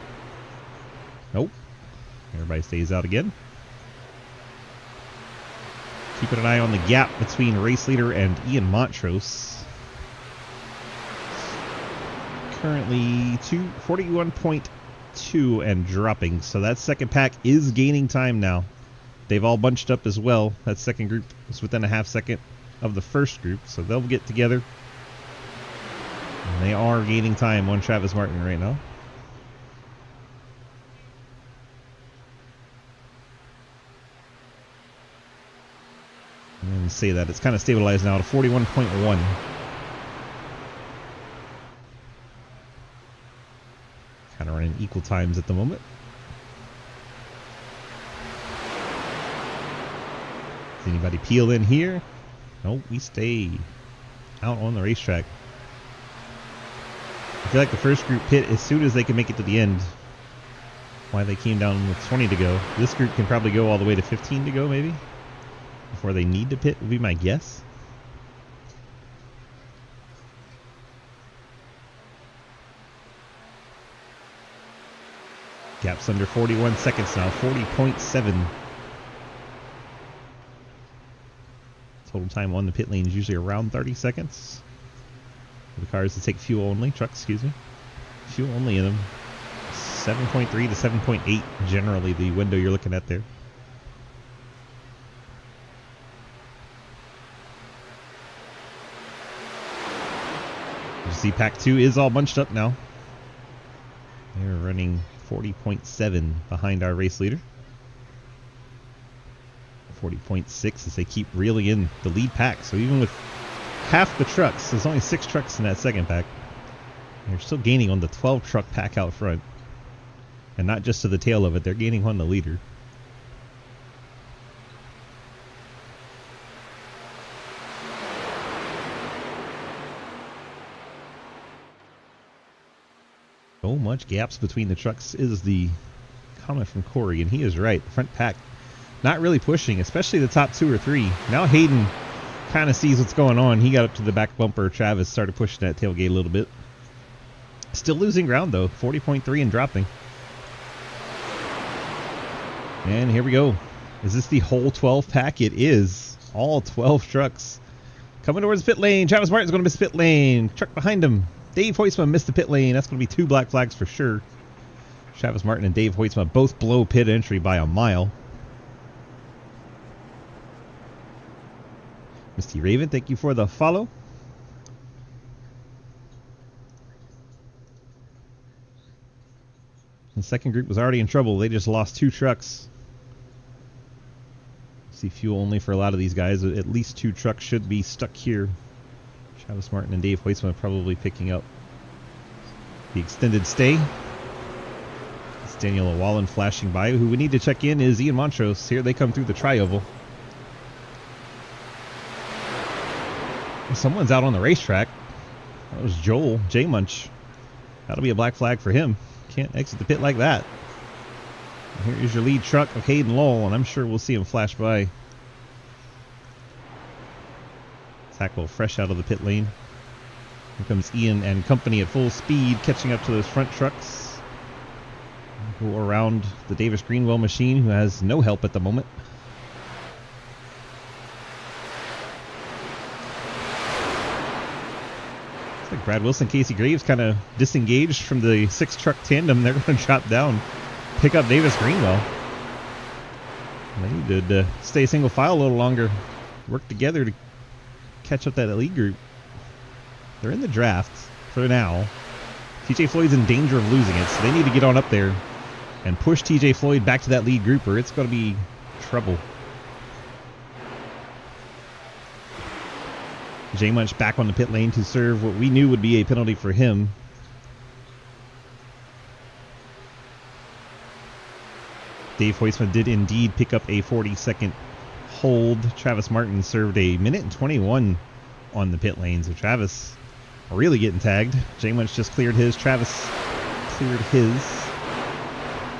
Nope. Everybody stays out again. Keeping an eye on the gap between race leader and Ian Montrose. Currently 41.2 and dropping. So that second pack is gaining time now. They've all bunched up as well. That second group is within a half second of the first group. So they'll get together. And they are gaining time on Travis Martin right now. And say that it's kind of stabilized now to 41.1. Kind of running equal times at the moment. Does anybody peel in here? Nope, we stay. out on the racetrack. I feel like the first group pit as soon as they can make it to the end. Why they came down with 20 to go. This group can probably go all the way to 15 to go, maybe, before they need to pit, would be my guess. Gap's under 41 seconds now, 40.7. Total time on the pit lane is usually around 30 seconds. For the cars that take fuel only, trucks, excuse me. Fuel only in them. 7.3 to 7.8 generally the window you're looking at there. You see Pack 2 is all bunched up now. They're running 40.7 behind our race leader. 40.6 as they keep reeling in the lead pack. So even with half the trucks, there's only 6 trucks in that second pack. They're still gaining on the 12 truck pack out front. And not just to the tail of it, they're gaining on the leader. So much gaps between the trucks is the comment from Corey, and he is right. The front pack not really pushing, especially the top 2 or 3. Now Hayden kind of sees what's going on. He got up to the back bumper. Travis started pushing that tailgate a little bit. Still losing ground though, 40.3 and dropping. And here we go. Is this the whole 12 pack? It is. All 12 trucks. Coming towards the pit lane. Travis Martin's going to miss pit lane. Truck behind him. Dave Hoytsma missed the pit lane. That's going to be 2 black flags for sure. Travis Martin and Dave Hoytsma both below pit entry by a mile. Misty Raven, thank you for the follow. The second group was already in trouble. They just lost 2 trucks. See fuel only for a lot of these guys. At least 2 trucks should be stuck here. Travis Martin and Dave Hoytsma probably picking up the extended stay. It's Daniel Wallen flashing by. Who we need to check in is Ian Montrose. Here they come through the tri-oval. Someone's out on the racetrack. That was Joel J. Munch. That'll be a black flag for him. Can't exit the pit like that. Here is your lead truck of Hayden Lowell, and I'm sure we'll see him flash by. Tackle fresh out of the pit lane. Here comes Ian and company at full speed, catching up to those front trucks. Go around the Davis Greenwell machine, who has no help at the moment. Looks like Brad Wilson, Casey Graves kind of disengaged from the 6-truck tandem. They're going to drop down, pick up Davis Greenwell. They need to stay single file a little longer, work together to catch up that lead group. They're in the draft for now. TJ Floyd's in danger of losing it, so they need to get on up there and push TJ Floyd back to that lead group, or it's going to be trouble. J Munch back on the pit lane to serve what we knew would be a penalty for him. Dave Hoytsma did indeed pick up a 40-second hold. Travis Martin served a minute and 21 on the pit lane, so Travis really getting tagged. J Munch just cleared his. Travis cleared his.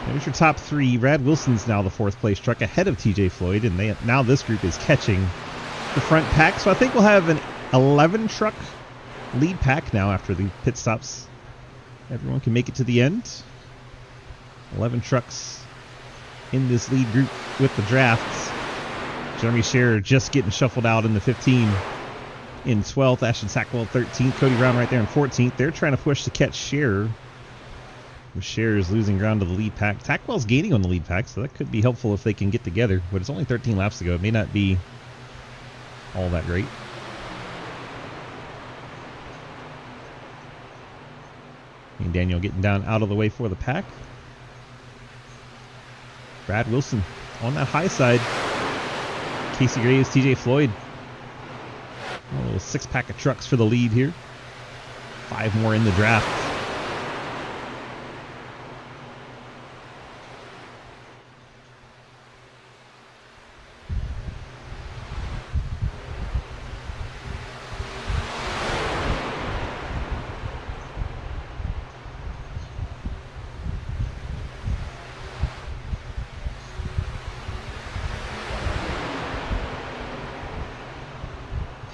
There's your top 3. Brad Wilson's now the 4th place truck ahead of TJ Floyd, and now this group is catching the front pack. So I think we'll have an 11 truck lead pack now after the pit stops. Everyone can make it to the end. 11 trucks in this lead group with the drafts. Jeremy Scherer just getting shuffled out in the 15. In 12th, Ashton Sackwell 13th, Cody Brown right there in 14th. They're trying to push to catch Scherer. Scherer is losing ground to the lead pack. Tackwell's gaining on the lead pack, so that could be helpful if they can get together. But it's only 13 laps to go. It may not be all that great. And Daniel getting down out of the way for the pack. Brad Wilson on that high side. Casey Graves, TJ Floyd. A little 6-pack of trucks for the lead here. 5 more in the draft.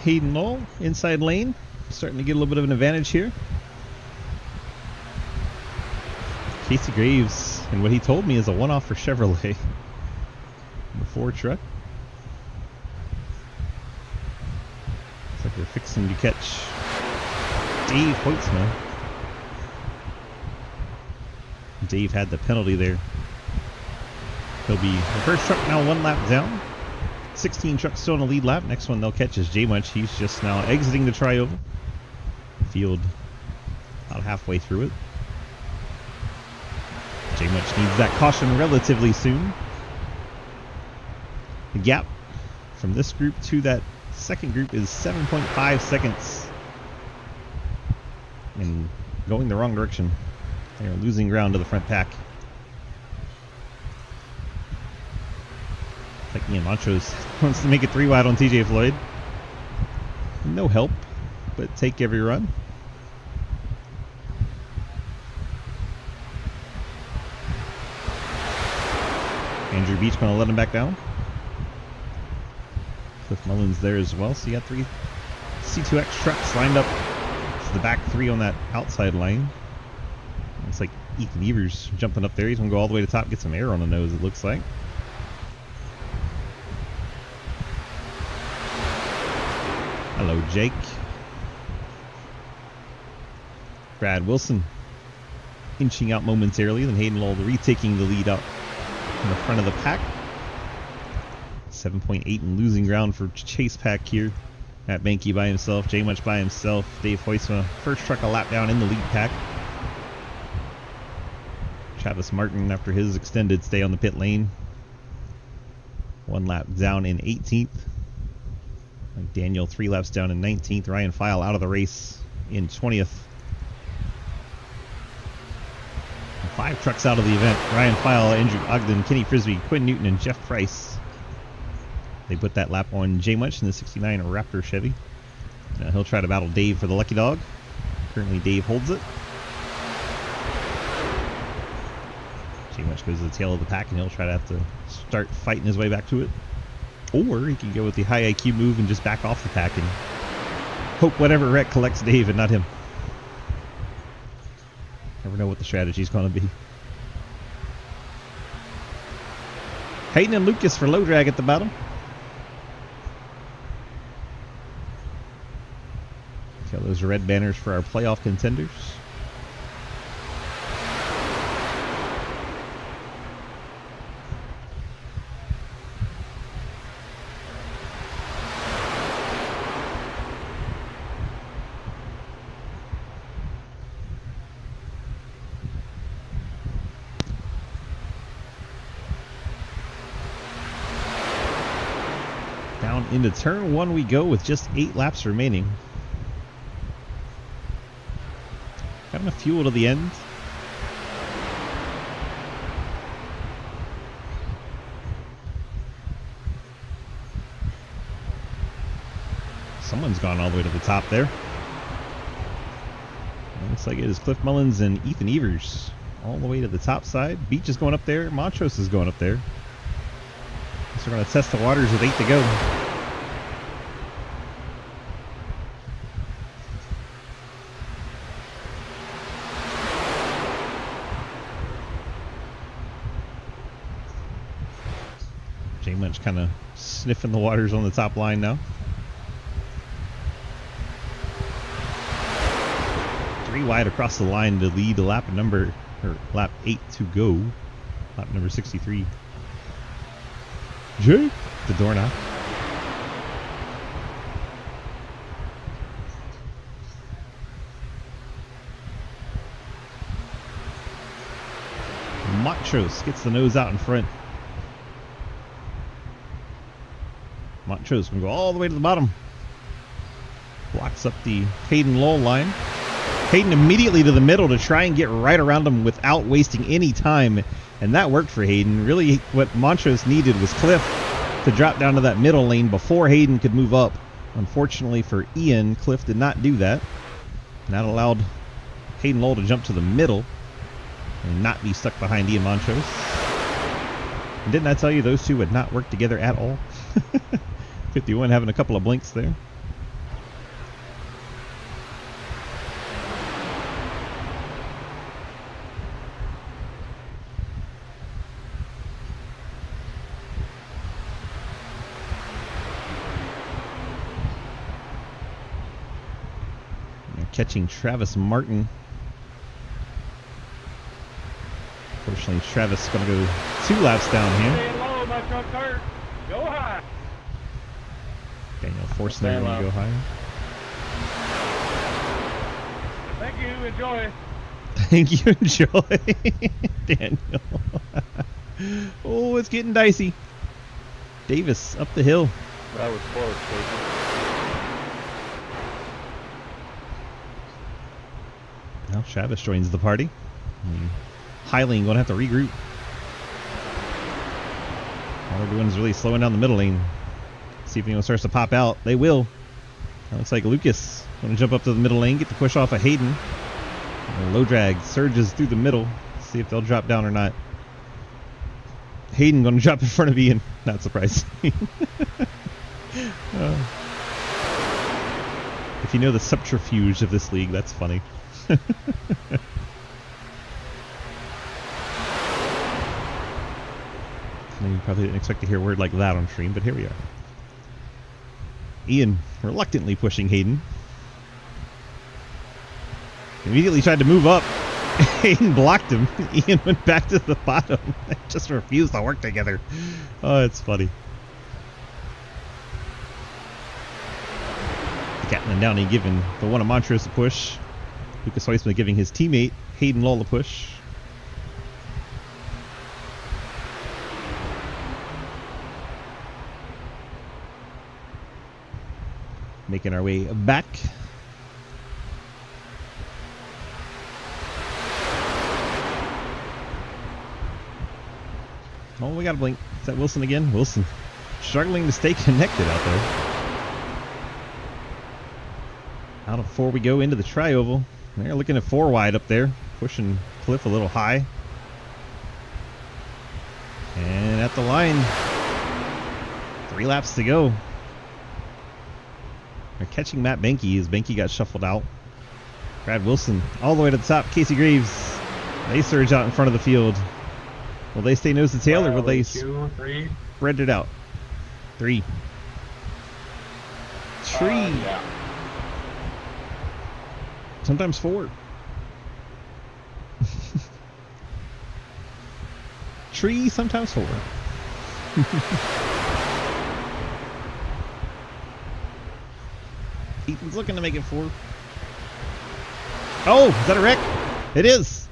Hayden Lowell, inside lane, starting to get a little bit of an advantage here. Casey Graves, and what he told me is a one-off for Chevrolet. The Ford truck. Looks like they're fixing to catch Dave Hoitzma. Dave had the penalty there. He'll be the first truck now 1 lap down. 16 trucks still in the lead lap. Next one they'll catch is J Munch. He's just now exiting the trioval. Field about halfway through it. J Munch needs that caution relatively soon. The gap from this group to that second group is 7.5 seconds. And going the wrong direction. They're losing ground to the front pack. Like Ian Montrose wants to make it 3 wide on TJ Floyd. No help, but take every run. Andrew Beach going to let him back down. Cliff Mullins there as well. So you got 3 C2X trucks lined up to the back 3 on that outside lane. Looks like Ethan Evers jumping up there. He's going to go all the way to the top, get some air on the nose, it looks like. Hello, Jake. Brad Wilson inching out momentarily, then Hayden Lowell retaking the lead out in the front of the pack. 7.8 and losing ground for Chase Pack here. Matt Banky by himself, J Munch by himself, Dave Hoisma first truck a lap down in the lead pack. Travis Martin after his extended stay on the pit lane. 1 lap down in 18th. Daniel 3 laps down in 19th. Ryan File out of the race in 20th. 5 trucks out of the event. Ryan File, Andrew Ogden, Kenny Frisbee, Quinn Newton, and Jeff Price. They put that lap on J Munch in the 69 Raptor Chevy. Now he'll try to battle Dave for the lucky dog. Currently Dave holds it. J Munch goes to the tail of the pack, and he'll try to have to start fighting his way back to it. Or he can go with the high IQ move and just back off the pack and hope whatever wreck collects Dave and not him. Never know what the strategy's going to be. Hayden and Lucas for low drag at the bottom. Okay, those are red banners for our playoff contenders. Into turn 1 we go with just 8 laps remaining. Got enough fuel to the end. Someone's gone all the way to the top there. Looks like it is Cliff Mullins and Ethan Evers all the way to the top side. Beach is going up there. Montrose is going up there. So we're going to test the waters with 8 to go. J Munch kind of sniffing the waters on the top line now. 3 wide across the line to lead lap 8 to go. Lap number 63. Jake, the doorknob. Montrose gets the nose out in front. Montrose can go all the way to the bottom. Blocks up the Hayden Lowell line. Hayden immediately to the middle to try and get right around him without wasting any time. And that worked for Hayden. Really what Montrose needed was Cliff to drop down to that middle lane before Hayden could move up. Unfortunately for Ian, Cliff did not do that. And that allowed Hayden Lowell to jump to the middle and not be stuck behind Ian Montrose. And didn't I tell you those two would not work together at all? 51 having a couple of blinks there. catching Travis Martin. Fortunately, Travis is going to go 2 laps down here. Stay low, my truck hurt. Go high. Daniel forcing everyone to go higher. Thank you. Enjoy. Thank you, enjoy, Daniel. Oh, it's getting dicey. Davis up the hill. That was close, Casey. Now Travis joins the party. Highling going to have to regroup. All they're doing is really slowing down the middle lane. See if anyone starts to pop out. They will. That looks like Lucas going to jump up to the middle lane, get the push off of Hayden. And low drag surges through the middle. See if they'll drop down or not. Hayden going to drop in front of Ian. Not surprised. If you know the subterfuge of this league, that's funny. I know you probably didn't expect to hear a word like that on stream, but here we are. Ian reluctantly pushing Hayden. Immediately tried to move up. Hayden blocked him. Ian went back to the bottom. They just refused to work together. Oh, it's funny. Gatlin and Downey giving the one of Montrose a push. Lucas Weissman giving his teammate Hayden Lull a push. Making our way back. Oh, we got a blink. Is that Wilson again? Wilson struggling to stay connected out there. Out of 4 we go into the tri-oval. They're looking at 4 wide up there. Pushing Cliff a little high. And at the line. 3 laps to go. They're catching Matt Benke as Benke got shuffled out. Brad Wilson all the way to the top. Casey Graves. They surge out in front of the field. Will they stay nose to tail or will they spread it out? 3. Yeah. Sometimes 4. Tree, sometimes 4. Ethan's looking to make it 4. Oh, is that a wreck? It is.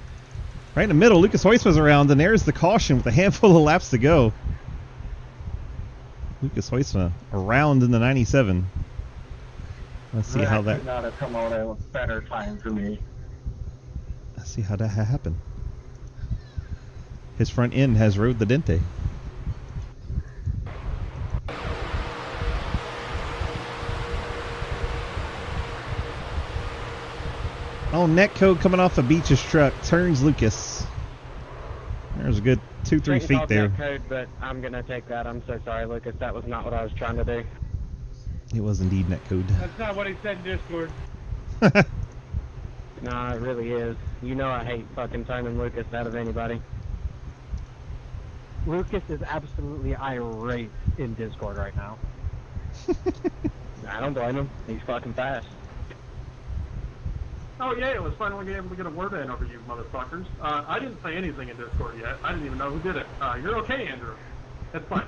Right in the middle, Lucas Hoyce was around, and there's the caution with a handful of laps to go. Lucas Hoyce around in the 97. Let's see how that. Could not have come out at a better time for me. Let's see how that happened. His front end has rode the Dente. Oh, Netcode coming off the Beach's truck. Turns Lucas. There's a good 2-3 feet there. Netcode, but I'm going to take that. I'm so sorry, Lucas. That was not what I was trying to do. It was indeed Netcode. That's not what he said in Discord. Nah, it really is. You know I hate fucking turning Lucas out of anybody. Lucas is absolutely irate in Discord right now. I don't blame him. He's fucking fast. Oh yeah, it was finally able to get a word in over you motherfuckers. I didn't say anything in Discord yet. I didn't even know who did it. You're okay, Andrew. That's fine.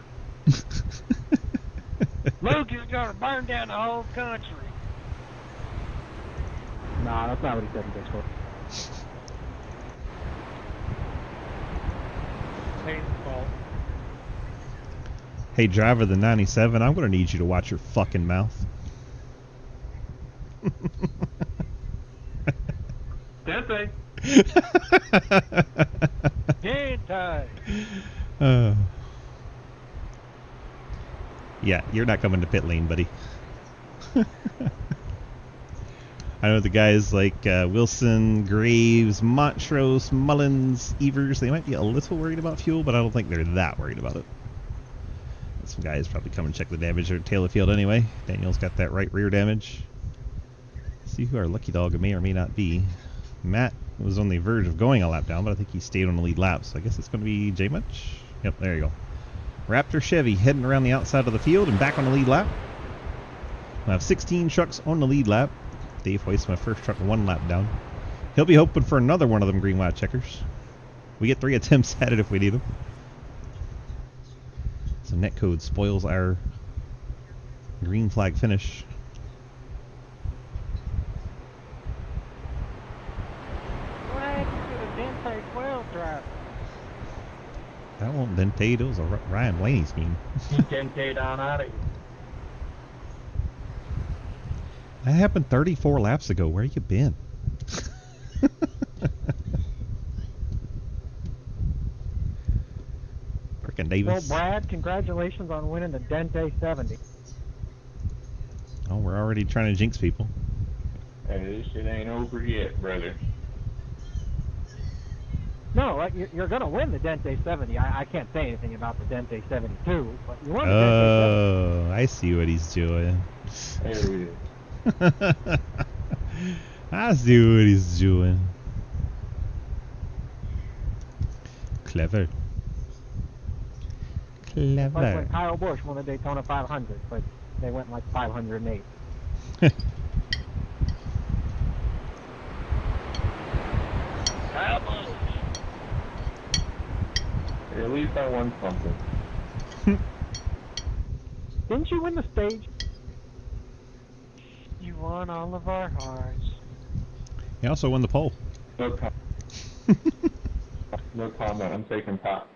Lucas gonna burn down the whole country. Nah, that's not what he said in Discord. Hayden's fault. Hey, driver the 97, I'm going to need you to watch your fucking mouth. Dente. Dente. Yeah, you're not coming to pit lane, buddy. I know the guys like Wilson, Graves, Montrose, Mullins, Evers, they might be a little worried about fuel, but I don't think they're that worried about it. Some guys probably come and check the damage or tail of field anyway. Daniel's got that right rear damage. Let's see who our lucky dog may or may not be. Matt was on the verge of going a lap down, but I think he stayed on the lead lap, so I guess it's going to be J-Much. Yep, there you go. Raptor Chevy heading around the outside of the field and back on the lead lap. We'll have 16 trucks on the lead lap. Dave hoists my first truck 1 lap down. He'll be hoping for another one of them green white checkers. We get 3 attempts at it if we need them. So netcode spoils our green flag finish. What happened to the Dente 12 driver? That won't dentate. It was a Ryan Blaney scheme. Dente down out of you. That happened 34 laps ago. Where you been? Frickin' Davis. Well, Brad, congratulations on winning the Dente 70. Oh, we're already trying to jinx people. Hey, this shit ain't over yet, brother. No, like, you're going to win the Dente 70. I can't say anything about the Dente 72, but you won the Dente 70. Oh, I see what he's doing. There it is. I see what he's doing. Clever. Like when Clever. Kyle Busch won the Daytona 500, but they went like 508. Kyle Busch. At least I won something. Didn't you win the stage? You won all of our hearts. He also won the pole. No comment. No comment. I'm taking top.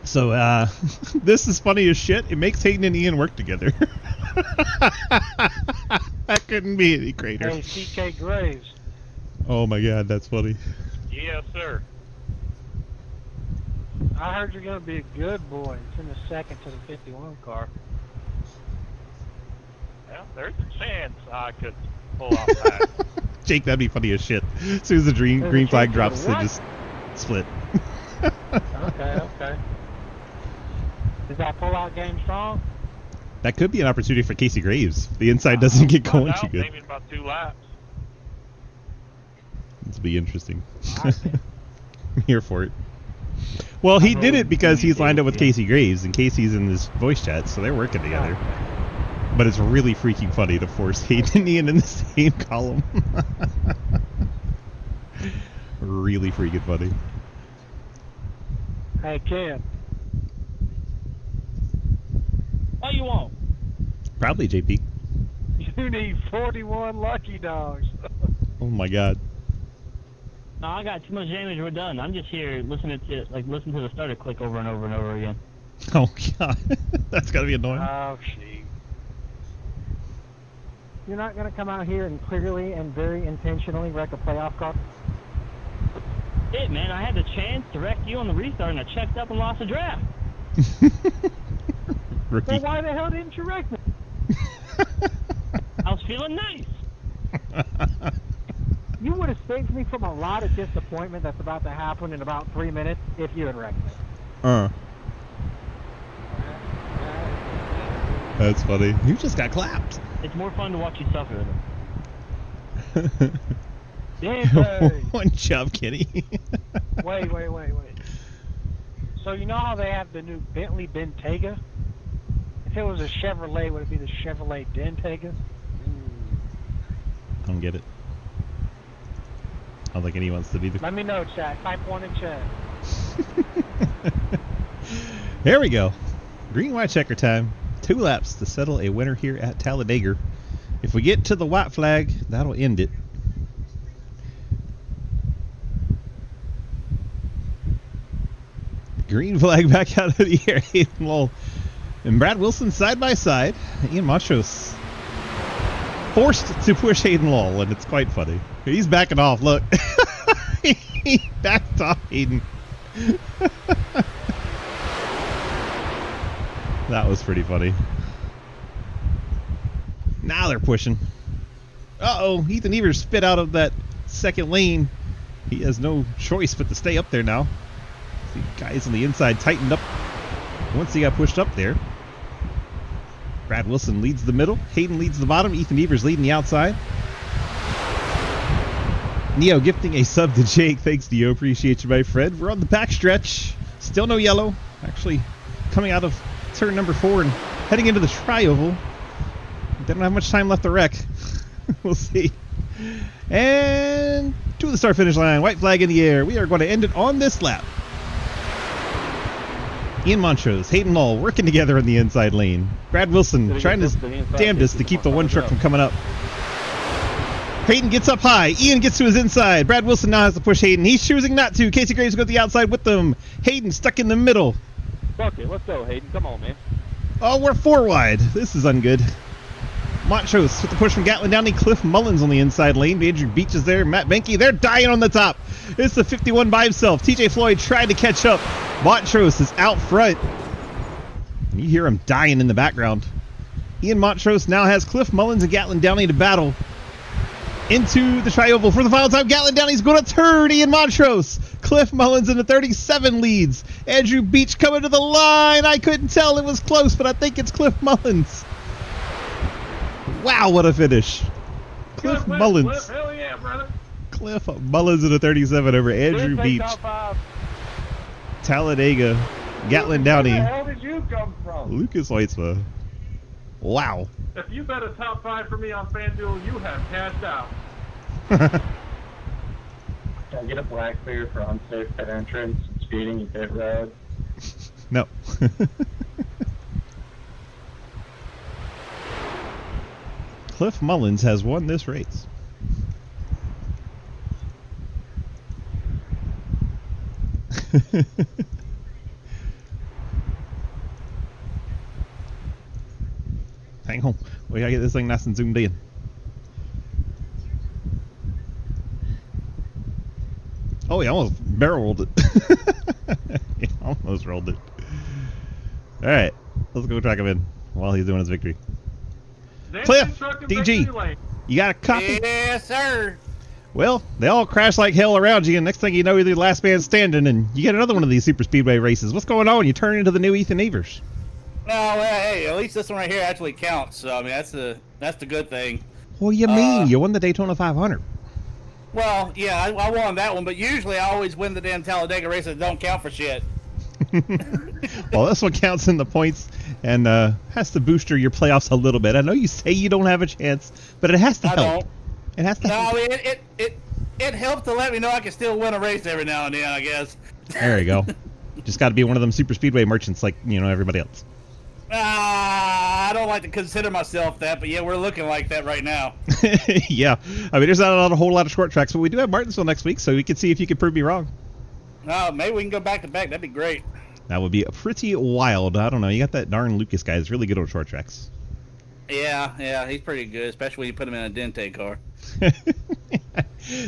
So, this is funny as shit. It makes Hayden and Ian work together. That couldn't be any greater. Hey, CK Graves. Oh my god, that's funny. Yes, sir. I heard you're going to be a good boy. It's in the second to the 51 car. Well, there's a chance I could pull off that. Jake, that'd be funny as shit. As soon as the green flag drops, they just split. Okay. Is that pull-out game strong? That could be an opportunity for Casey Graves. The inside doesn't get going too good. Maybe in about 2 laps. This will be interesting. I'm here for it. Well, he did it because he's lined up with Casey Graves, and Casey's in this voice chat, so they're working together. But it's really freaking funny to force Hayden and Ian in the same column. Really freaking funny. Hey, Ken. What you want? Probably JP. You need 41 lucky dogs. Oh my god. No, I got too much damage. We're done. I'm just here listening to listen to the starter click over and over and over again. Oh god. That's gotta be annoying. Oh, gee. You're not going to come out here and clearly and very intentionally wreck a playoff car? Shit, man, I had the chance to wreck you on the restart, and I checked up and lost the draft. Rookie. Well, why the hell didn't you wreck me? I was feeling nice. You would have saved me from a lot of disappointment that's about to happen in about 3 minutes if you had wrecked me. That's funny. You just got clapped. It's more fun to watch you suffer. One job, Kenny. Wait. So you know how they have the new Bentley Bentayga? If it was a Chevrolet, would it be the Chevrolet Bentayga? I don't get it. I don't think anyone wants to be the... Let me know, chat. Type 1 in chat. There we go. Green-white checker time. 2 laps to settle a winner here at Talladega. If we get to the white flag, that'll end it. Green flag back out of the air. Hayden Lowell and Brad Wilson side by side. Ian Montrose forced to push Hayden Lowell, and it's quite funny. He's backing off. Look. He backed off Hayden. That was pretty funny. Now they're pushing. Uh-oh, Ethan Evers spit out of that second lane. He has no choice but to stay up there now. The guys on the inside tightened up once he got pushed up there. Brad Wilson leads the middle. Hayden leads the bottom. Ethan Evers leading the outside. Neo gifting a sub to Jake. Thanks, Neo. Appreciate you, my friend. We're on the back stretch. Still no yellow. Actually, coming out of turn number 4 and heading into the tri-oval. They don't have much time left to wreck. We'll see. And to the start finish line. White flag in the air. We are going to end it on this lap. Ian Montrose, Hayden Law working together in the inside lane. Brad Wilson trying his damnedest to keep the one truck from coming up. Hayden gets up high. Ian gets to his inside. Brad Wilson now has to push Hayden. He's choosing not to. Casey Graves goes to the outside with them. Hayden stuck in the middle. Fuck it, let's go, Hayden. Come on, man. Oh, we're 4 wide. This is ungood. Montrose with the push from Gatlin Downey. Cliff Mullins on the inside lane. Andrew Beach is there. Matt Benke, they're dying on the top. It's the 51 by himself. TJ Floyd tried to catch up. Montrose is out front. You hear him dying in the background. Ian Montrose now has Cliff Mullins and Gatlin Downey to battle. Into the tri-oval for the final time. Gatlin Downey's going to turn Ian Montrose. Cliff Mullins in the 37 leads. Andrew Beach coming to the line. I couldn't tell. It was close, but I think it's Cliff Mullins. Wow, what a finish. Cliff Mullins. Cliff, hell yeah, brother. Cliff Mullins in the 37 over Andrew Beach. Talladega. Gatlin Downey. Where the hell did you come from? Lucas Oitzma. Wow. If you bet a top 5 for me on FanDuel, you have cashed out. Can I get a black clear for unsafe pit entrance and speeding in pit road? No. Cliff Mullins has won this race. Hang on. We gotta get this thing nice and zoomed in. Oh, he almost barrel rolled it. He almost rolled it. Alright. Let's go track him in while he's doing his victory. Cliff, DG, you got a copy? Yes, sir. Well, they all crash like hell around you, and next thing you know, you're the last man standing, and you get another one of these super speedway races. What's going on? You turn into the new Ethan Evers. No, well, hey, at least this one right here actually counts. So I mean, that's the good thing. What do you mean? You won the Daytona 500. Well, yeah, I won that one, but usually I always win the damn Talladega races that don't count for shit. Well, this one counts in the points and has to booster your playoffs a little bit. I know you say you don't have a chance, but it has to help. Don't. It has to help. No, it helps to let me know I can still win a race every now and then, I guess. There you go. Just got to be one of them super speedway merchants like, everybody else. I don't like to consider myself that, but yeah, we're looking like that right now. Yeah. I mean, there's not a whole lot of short tracks, but we do have Martinsville next week, so we can see if you can prove me wrong. Maybe we can go back to back. That'd be great. That would be pretty wild. I don't know. You got that darn Lucas guy. He's really good on short tracks. Yeah, he's pretty good, especially when you put him in a Dente car.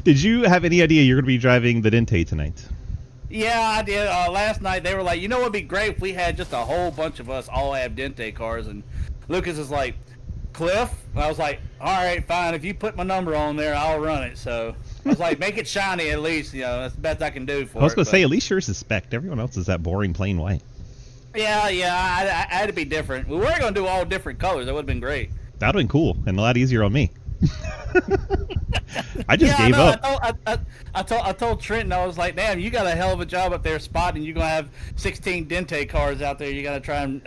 Did you have any idea you're going to be driving the Dente tonight? Yeah, I did. Last night they were like, it would be great if we had just a whole bunch of us all have Dente cars, and Lucas is like, Cliff? And I was like, all right, fine. If you put my number on there, I'll run it. So I was like, make it shiny at least. That's the best I can do for it. I was going to say, at least yours is spec'd. Everyone else is that boring plain white. Yeah, I had to be different. We were going to do all different colors. That would have been great. That would have been cool and a lot easier on me. I just gave up. I told Trenton, I was like, damn, you got a hell of a job up there spotting. You're going to have 16 Dente cars out there. You got to try and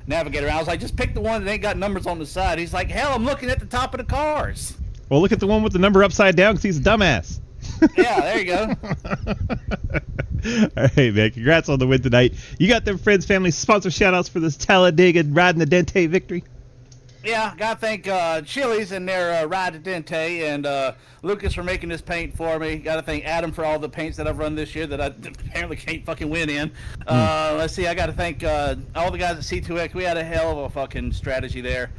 navigate around. I was like, just pick the one that ain't got numbers on the side. He's like, hell, I'm looking at the top of the cars. Well, look at the one with the number upside down because he's a dumbass. Yeah, there you go. All right, man. Congrats on the win tonight. You got them friends, family, sponsor shout-outs for this Talladega riding the Dente victory. Yeah, gotta thank Chili's and their Ride to Dente and Lucas for making this paint for me. Gotta thank Adam for all the paints that I've run this year that I apparently can't fucking win in. Let's see, I gotta thank all the guys at C2X. We had a hell of a fucking strategy there.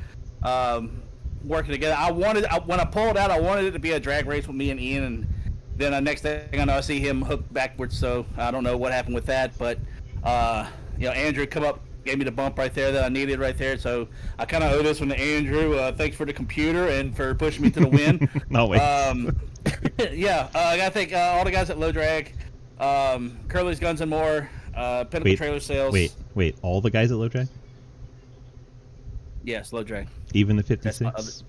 Working together. When I pulled out, I wanted it to be a drag race with me and Ian, and then next thing I know, I see him hooked backwards, so I don't know what happened with that, but Andrew come up, gave me the bump right there that I needed right there, so I kind of owe this one to Andrew. Thanks for the computer and for pushing me to the win. No way. Yeah, I gotta thank all the guys at Low Drag, Curly's Guns and More, Pinnacle Trailer Sales. Wait, all the guys at Low Drag? Yes, Low Drag. Even the 56?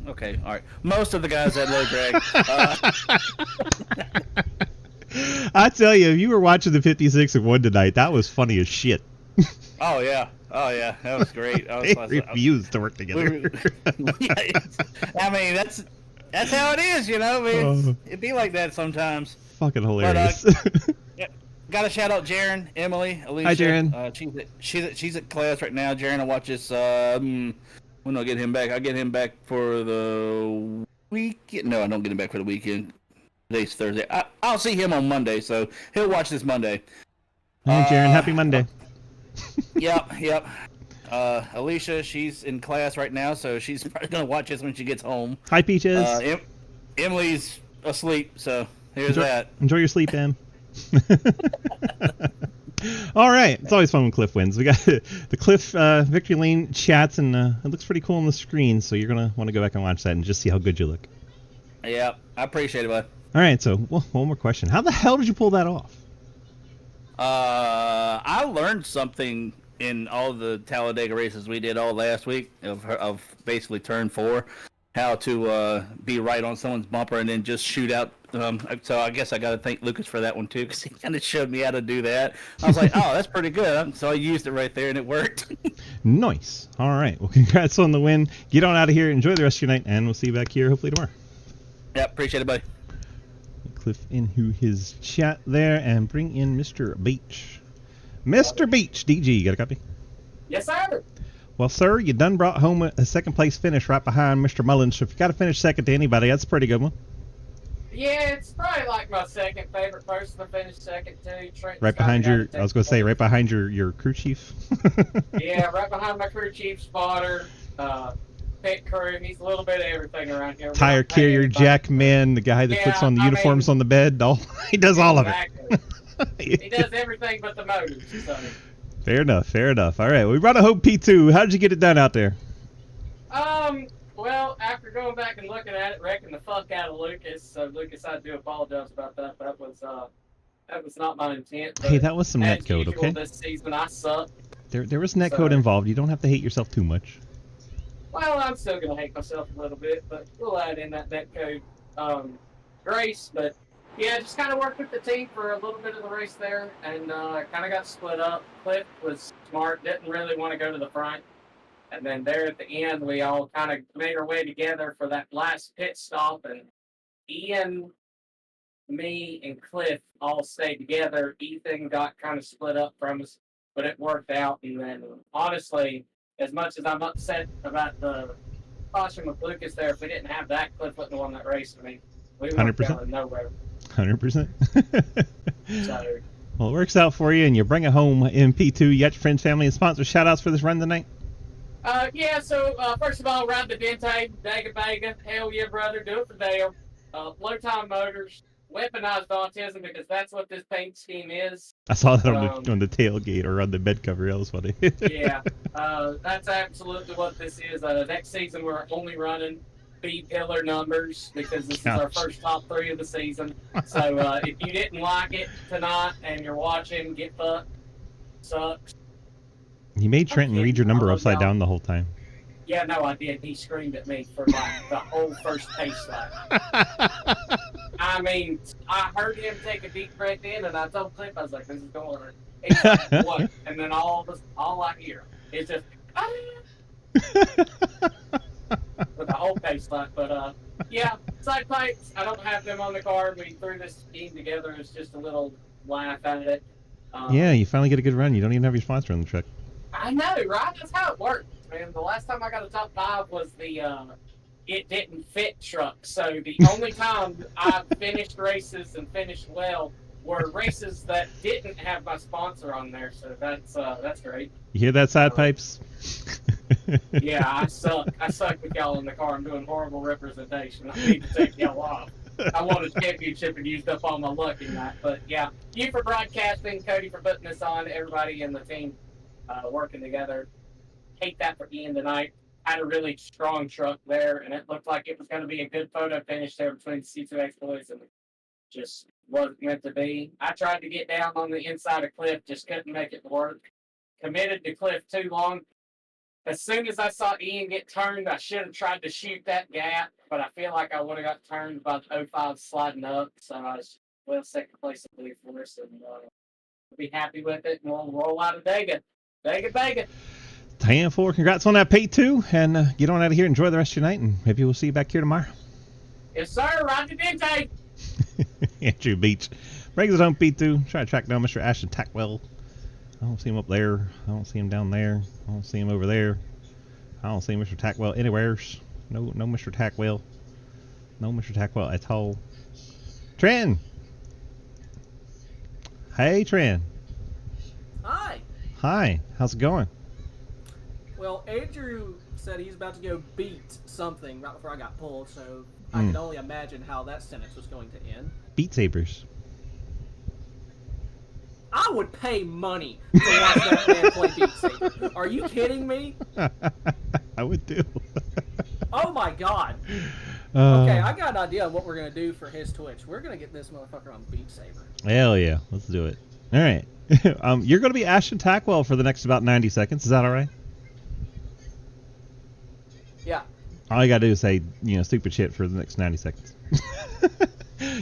Okay, all right. Most of the guys had low drag. I tell you, if you were watching the 56 and 1 tonight, that was funny as shit. Oh yeah, that was great. They refused to work together. I mean, that's how it is, you know. I mean, it'd be like that sometimes. Fucking hilarious. But, yeah, got to shout out Jaren, Emily, Alicia. Hi, Jaren. She's at class right now. Jaren, I watch this. When do I get him back? I get him back for the weekend. No, I don't get him back for the weekend. Today's Thursday. I'll see him on Monday, so he'll watch this Monday. Hey, Jaren, happy Monday. Yep. Alicia, she's in class right now, so she's probably gonna watch this when she gets home. Hi, Peaches. Emily's asleep, so here's that. Enjoy your sleep, Em. All right, it's always fun when Cliff wins. We got the Cliff Victory Lane chats, and it looks pretty cool on the screen, so you're gonna want to go back and watch that and just see how good you look. Yeah, I appreciate it, bud. All right, so one more question: how the hell did you pull that off? I learned something in all the Talladega races we did all last week of basically turn 4, how to be right on someone's bumper and then just shoot out. So I guess I got to thank Lucas for that one too, because he kind of showed me how to do that. I was like, oh, that's pretty good. So I used it right there and it worked. Nice. All right. Well, congrats on the win. Get on out of here. Enjoy the rest of your night, and we'll see you back here hopefully tomorrow. Yeah, appreciate it, buddy. Cliff into his chat there and bring in Mr. Beach. Mr. Beach, DG, you got a copy? Yes, sir. Well, sir, you done brought home a second place finish right behind Mr. Mullins. So if you got to finish second to anybody, that's a pretty good one. Yeah, it's probably like my second favorite person to finish second to. Right behind your, I was going to say, right behind your crew chief. Yeah, right behind my crew chief, spotter, pit crew. He's a little bit of everything around here. Tire carrier, jack man, the guy that puts on the uniforms on the bed. He does all of it. He does everything but the motors. So. Fair enough. All right, well, we brought a Hope P2. How did you get it done out there? Well, after going back and looking at it, wrecking the fuck out of Lucas. So Lucas, I do apologize about that. That was not my intent. Hey, that was some net code, usual, okay? This season I suck. There was net code involved. You don't have to hate yourself too much. Well, I'm still gonna hate myself a little bit, but we'll add in that net code grace. But yeah, just kind of worked with the team for a little bit of the race there, and kind of got split up. Cliff was smart, didn't really want to go to the front. And then there at the end, we all kind of made our way together for that last pit stop. And Ian, me, and Cliff all stayed together. Ethan got kind of split up from us, but it worked out. And then, honestly, as much as I'm upset about the caution with Lucas there, if we didn't have that, Cliff wouldn't have won that race. I mean, we went down nowhere. 100%. So, well, it works out for you, and you bring it home in P2. You got your friends, family, and sponsors. Shout-outs for this run tonight? Yeah, so first of all, ride the Dente, Daga. Hell yeah, brother, do it for Dale. Low time motors, weaponized autism, because that's what this paint scheme is. I saw that on the tailgate or on the bed cover. That was funny. Yeah, that's absolutely what this is. Next season, we're only running B-pillar numbers because this is our first top 3 of the season. So if you didn't like it tonight and you're watching, get fucked. Sucks. He made Trenton read your number upside down the whole time. Yeah, no, I did. He screamed at me for like the whole first pace lap. I mean, I heard him take a deep breath in, and I told Cliff, I was like, "This is going on." He's like, "What?" And then all I hear is just with the whole pace lap. But yeah, side pipes. I don't have them on the card. We threw this scheme together. It's just a little laugh at it. Yeah, you finally get a good run. You don't even have your sponsor on the truck. I know, right? That's how it works, man. The last time I got a top 5 was the it didn't fit truck. So the only time I finished races and finished well were races that didn't have my sponsor on there. So that's great. You hear that, side pipes? Yeah, I suck. I suck with y'all in the car. I'm doing horrible representation. I need to take y'all off. I won a championship and used up all my luck in that. But yeah, you for broadcasting, Cody for putting this on, everybody in the team working together. Hate that for Ian tonight. Had a really strong truck there, and it looked like it was going to be a good photo finish there between the C2X boys, and just wasn't meant to be. I tried to get down on the inside of Cliff, just couldn't make it work. Committed to Cliff too long. As soon as I saw Ian get turned, I should have tried to shoot that gap, but I feel like I would have got turned by the 05 sliding up. So I was, second place will be for us, and be happy with it, and we'll roll out of Dega. Dega. 10-4. Congrats on that P2, and get on out of here. Enjoy the rest of your night, and maybe we'll see you back here tomorrow. Yes, sir. Ride the Dente. Andrew Beach brings it home P2. Try to track down Mr. Ashton Tackwell. I don't see him up there. I don't see him down there. I don't see him over there. I don't see Mr. Tackwell anywhere. No Mr. Tackwell. No Mr. Tackwell at all. Tran. Hey, Tran. Hi. Hi. How's it going? Well, Andrew said he's about to go beat something right before I got pulled, so I can only imagine how that sentence was going to end. Beat Sabers. I would pay money to watch that man play Beat Saber. Are you kidding me? I would too. Oh my god. Okay, I got an idea of what we're going to do for his Twitch. We're going to get this motherfucker on Beat Saber. Hell yeah. Let's do it. All right. You're going to be Ashton Tackwell for the next about 90 seconds. Is that all right? Yeah. All you got to do is say, stupid shit for the next 90 seconds.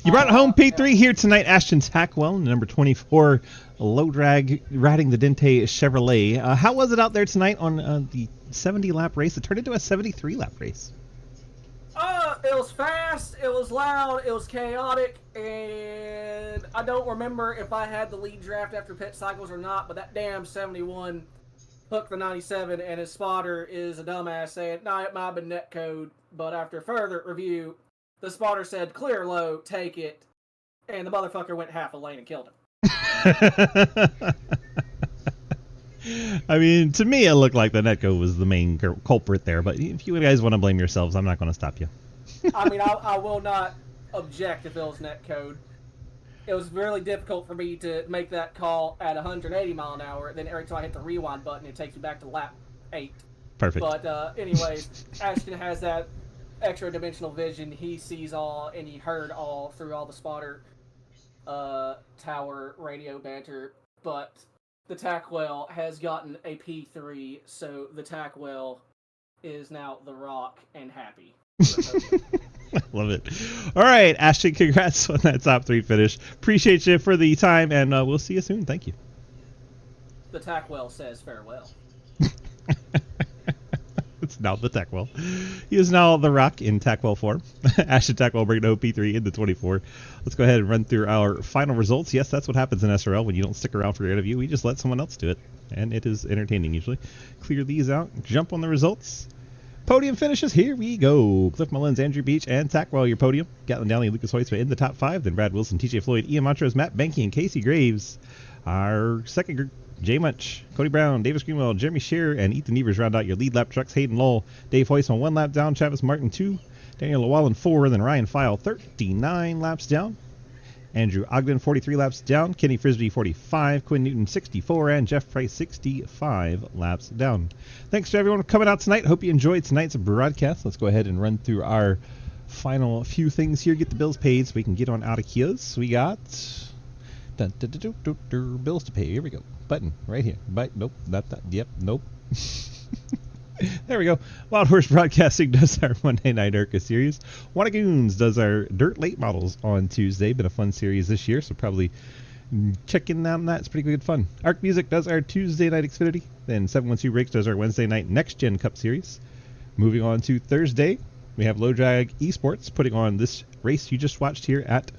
You brought it home P3 here tonight. Ashton Tackwell, number 24, low drag, riding the Dente Chevrolet. How was it out there tonight on the 70-lap race? It turned into a 73-lap race. It was fast, it was loud, it was chaotic, and I don't remember if I had the lead draft after pit cycles or not, but that damn 71 hooked the 97, and his spotter is a dumbass saying, no, it might have been netcode, but after further review, the spotter said, clear low, take it, and the motherfucker went half a lane and killed him. I mean, to me, it looked like the netcode was the main culprit there, but if you guys want to blame yourselves, I'm not going to stop you. I mean, I will not object if it was netcode. It was really difficult for me to make that call at 180 mile an hour, then every time I hit the rewind button, it takes me back to lap 8. Perfect. But anyways, Ashton has that extra dimensional vision. He sees all and he heard all through all the spotter tower radio banter, but the Tackwell has gotten a P3, so the Tackwell is now the Rock and happy. Love it. All right, Ashton, congrats on that top 3 finish. Appreciate you for the time, and we'll see you soon. Thank you. The Tackwell says farewell. It's now the Tackwell. He is now the Rock in Tackwell form. Ashton Tackwell bringing home P3 into 24. Let's go ahead and run through our final results. Yes, that's what happens in SRL when you don't stick around for your interview. We just let someone else do it, and it is entertaining usually. Clear these out. Jump on the results. Podium finishes. Here we go. Cliff Mullins, Andrew Beach, and Tackwell, your podium. Gatlin Downey, Lucas Hoytsma in the top 5. Then Brad Wilson, TJ Floyd, Ian Montrose, Matt Banky, and Casey Graves. Our second group, Jay Munch, Cody Brown, Davis Greenwell, Jeremy Shearer, and Ethan Evers round out your lead lap trucks. Hayden Lowell, Dave Hoytsma 1 lap down, Travis Martin 2, Daniel Llewellyn 4, then Ryan File 39 laps down. Andrew Ogden 43 laps down, Kenny Frisbee 45, Quinn Newton 64, and Jeff Price 65 laps down. Thanks to everyone for coming out tonight. Hope you enjoyed tonight's broadcast. Let's go ahead and run through our final few things here. Get the bills paid so we can get on out of here. So we got bills to pay. Here we go. Button right here. Nope, not that. Yep, nope. There we go. Wild Horse Broadcasting does our Monday Night ARCA series. Wannagoons does our Dirt Late Models on Tuesday. Been a fun series this year, so probably check in on that. It's pretty good fun. Arc Music does our Tuesday Night Xfinity. Then 712 Brakes does our Wednesday Night Next Gen Cup series. Moving on to Thursday, we have Low Drag Esports putting on this race you just watched here at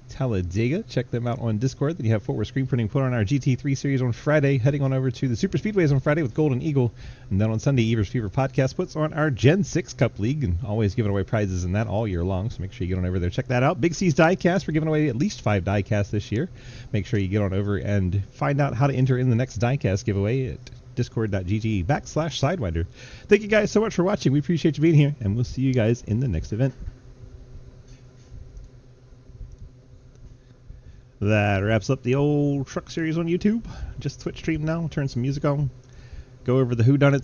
Talladega. Check them out on Discord. Then you have Fort Worth Screen Printing put on our GT3 series on Friday, heading on over to the Super Speedways on Friday with Golden Eagle. And then on Sunday, Evers Fever Podcast puts on our Gen 6 Cup League, and always giving away prizes in that all year long, so make sure you get on over there. Check that out. Big C's Diecast, we're giving away at least 5 diecasts this year. Make sure you get on over and find out how to enter in the next diecast giveaway at discord.gg/Sidewinder. Thank you guys so much for watching. We appreciate you being here, and we'll see you guys in the next event. That wraps up the old truck series on YouTube. Just Twitch stream now. Turn some music on. Go over the whodunits.